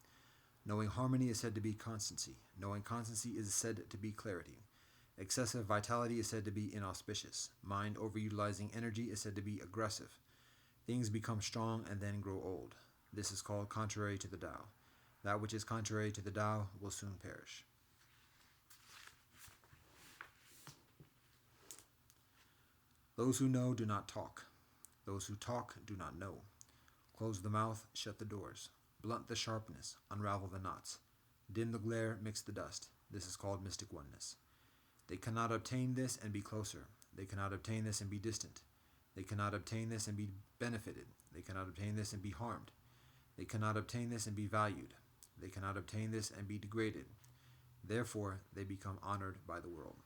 Knowing harmony is said to be constancy. Knowing constancy is said to be clarity. Excessive vitality is said to be inauspicious. Mind overutilizing energy is said to be aggressive. Things become strong and then grow old. This is called contrary to the Tao. That which is contrary to the Tao will soon perish. Those who know do not talk. Those who talk do not know. Close the mouth, shut the doors. Blunt the sharpness, unravel the knots. Dim the glare, mix the dust. This is called mystic oneness. They cannot obtain this and be closer. They cannot obtain this and be distant. They cannot obtain this and be benefited. They cannot obtain this and be harmed. They cannot obtain this and be valued. They cannot obtain this and be degraded. Therefore, they become honored by the world.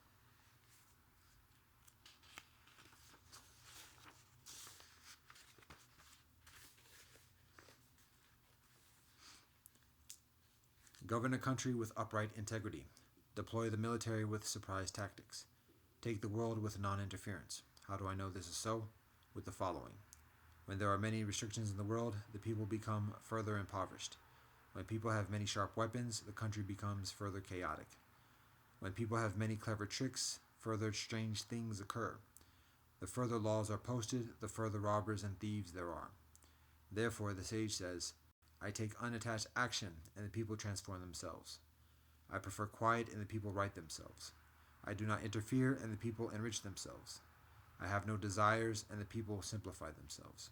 Govern a country with upright integrity. Deploy the military with surprise tactics. Take the world with non-interference. How do I know this is so? With the following. When there are many restrictions in the world, the people become further impoverished. When people have many sharp weapons, the country becomes further chaotic. When people have many clever tricks, further strange things occur. The further laws are posted, the further robbers and thieves there are. Therefore, the sage says, I take unattached action, and the people transform themselves. I prefer quiet, and the people right themselves. I do not interfere, and the people enrich themselves. I have no desires, and the people simplify themselves.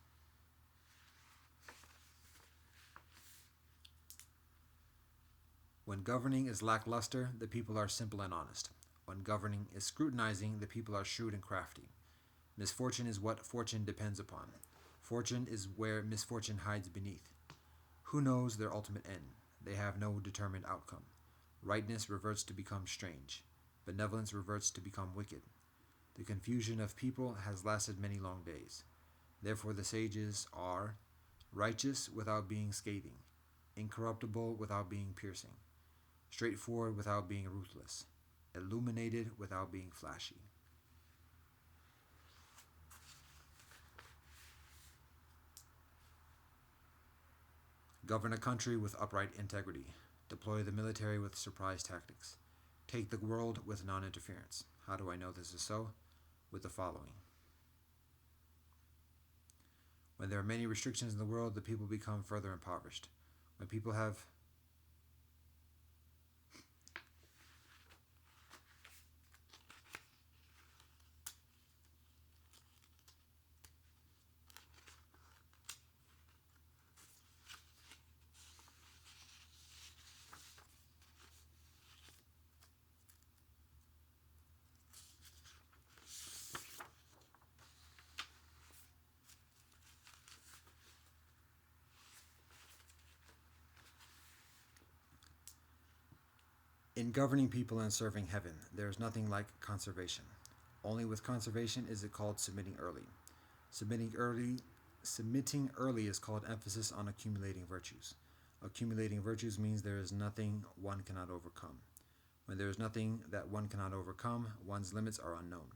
When governing is lackluster, the people are simple and honest. When governing is scrutinizing, the people are shrewd and crafty. Misfortune is what fortune depends upon. Fortune is where misfortune hides beneath. Who knows their ultimate end? They have no determined outcome. Rightness reverts to become strange. Benevolence reverts to become wicked. The confusion of people has lasted many long days. Therefore the sages are righteous without being scathing, incorruptible without being piercing, straightforward without being ruthless, illuminated without being flashy. Govern a country with upright integrity. Deploy the military with surprise tactics. Take the world with non interference. How do I know this is so? With the following. When there are many restrictions in the world, the people become further impoverished. When people have In governing people and serving heaven, there is nothing like conservation. Only with conservation is it called submitting early. Submitting early Submitting early is called emphasis on accumulating virtues. Accumulating virtues means there is nothing one cannot overcome. When there is nothing that one cannot overcome, one's limits are unknown.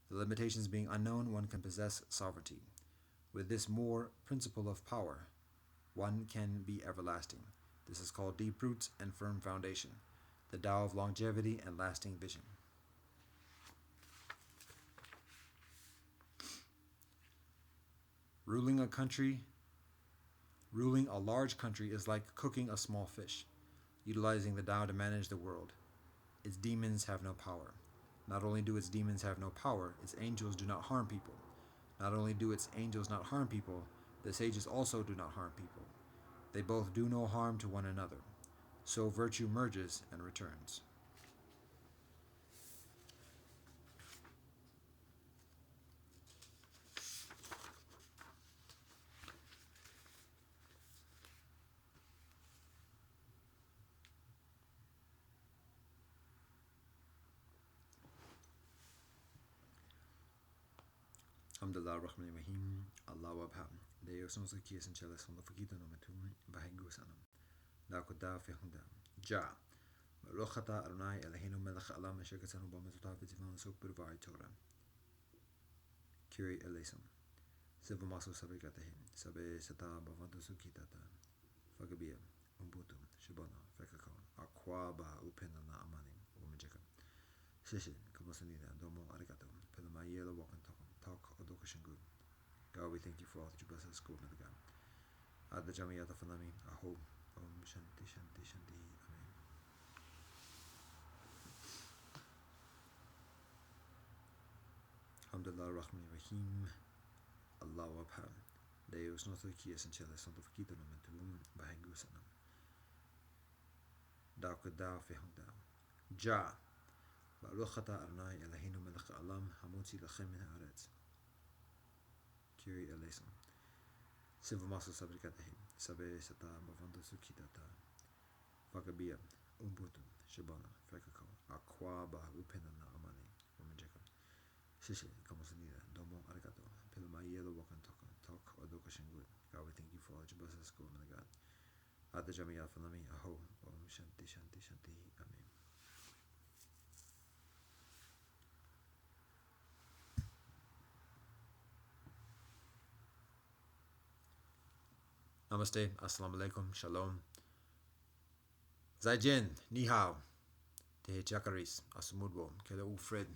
The limitations being unknown, one can possess sovereignty. With this more principle of power, one can be everlasting. This is called deep roots and firm foundation, the Tao of longevity and lasting vision. Ruling a large country is like cooking a small fish, utilizing the Tao to manage the world. Its demons have no power. Not only do its demons have no power, its angels do not harm people. Not only do its angels not harm people, the sages also do not harm people. They both do no harm to one another. So virtue merges and returns. Alhamdulillah Rahman Rahim, Allah Wabham. Deus são os aqui essentiais são da fakita no metum, bahengu sanam. Da kuda fehunda. Ja. Rokhata Arnai Elahinu Melach Alam Shakatanu Bamatutav Tivan Super Vaitora. Kiri Elesum. Sivumasu Sabrikatahim. Sabe Sata Bavantu Sukitata. Fagabia. Umbutum. Shibana. Fekako. Aquaba Upenana Amanim. Umajaka. Shishi. Kamasanida. Domo Arigato. Pelamayela Wakan Talk Odokashangu. God, we thank you for all that you bless us. Go with God. Ad the Jamiyata Fanami. Aho. Om Shanti Shanti Shanti. Amen. Alhamdulillah Rahman Rahim. Allah Wabham. Deus nosso aqui essentiais são da fakita no metum, bahengu sanam. Da kuda fehunda. Ja. Baruchata Arnai Elahinu Melech Alam Hamotzi Lachem Min Haaretz. Kiri Elesum. Sivumasu Sabrikatahim. Sabe Sata Bavantu Sukitata. Fagabia. Umbutum. Shibana. Fekako. Aquaba Upenana Amani. Umajaka. Shishi. Kamasanida. Domo Arigato. Pelamayelo Wakan Talk Odokashangu. God, we thank you for all that you bless us. Go with God. Ad the Jamiyat Fanami. Aho. Om Shanti Shanti Shanti. Amen. Namaste, Assalamu alaikum, Shalom. Zaijian, Ni Hao, Tehe Jakaris, Asumudwo, Kele U Fred.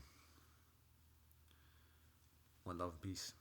One love and peace.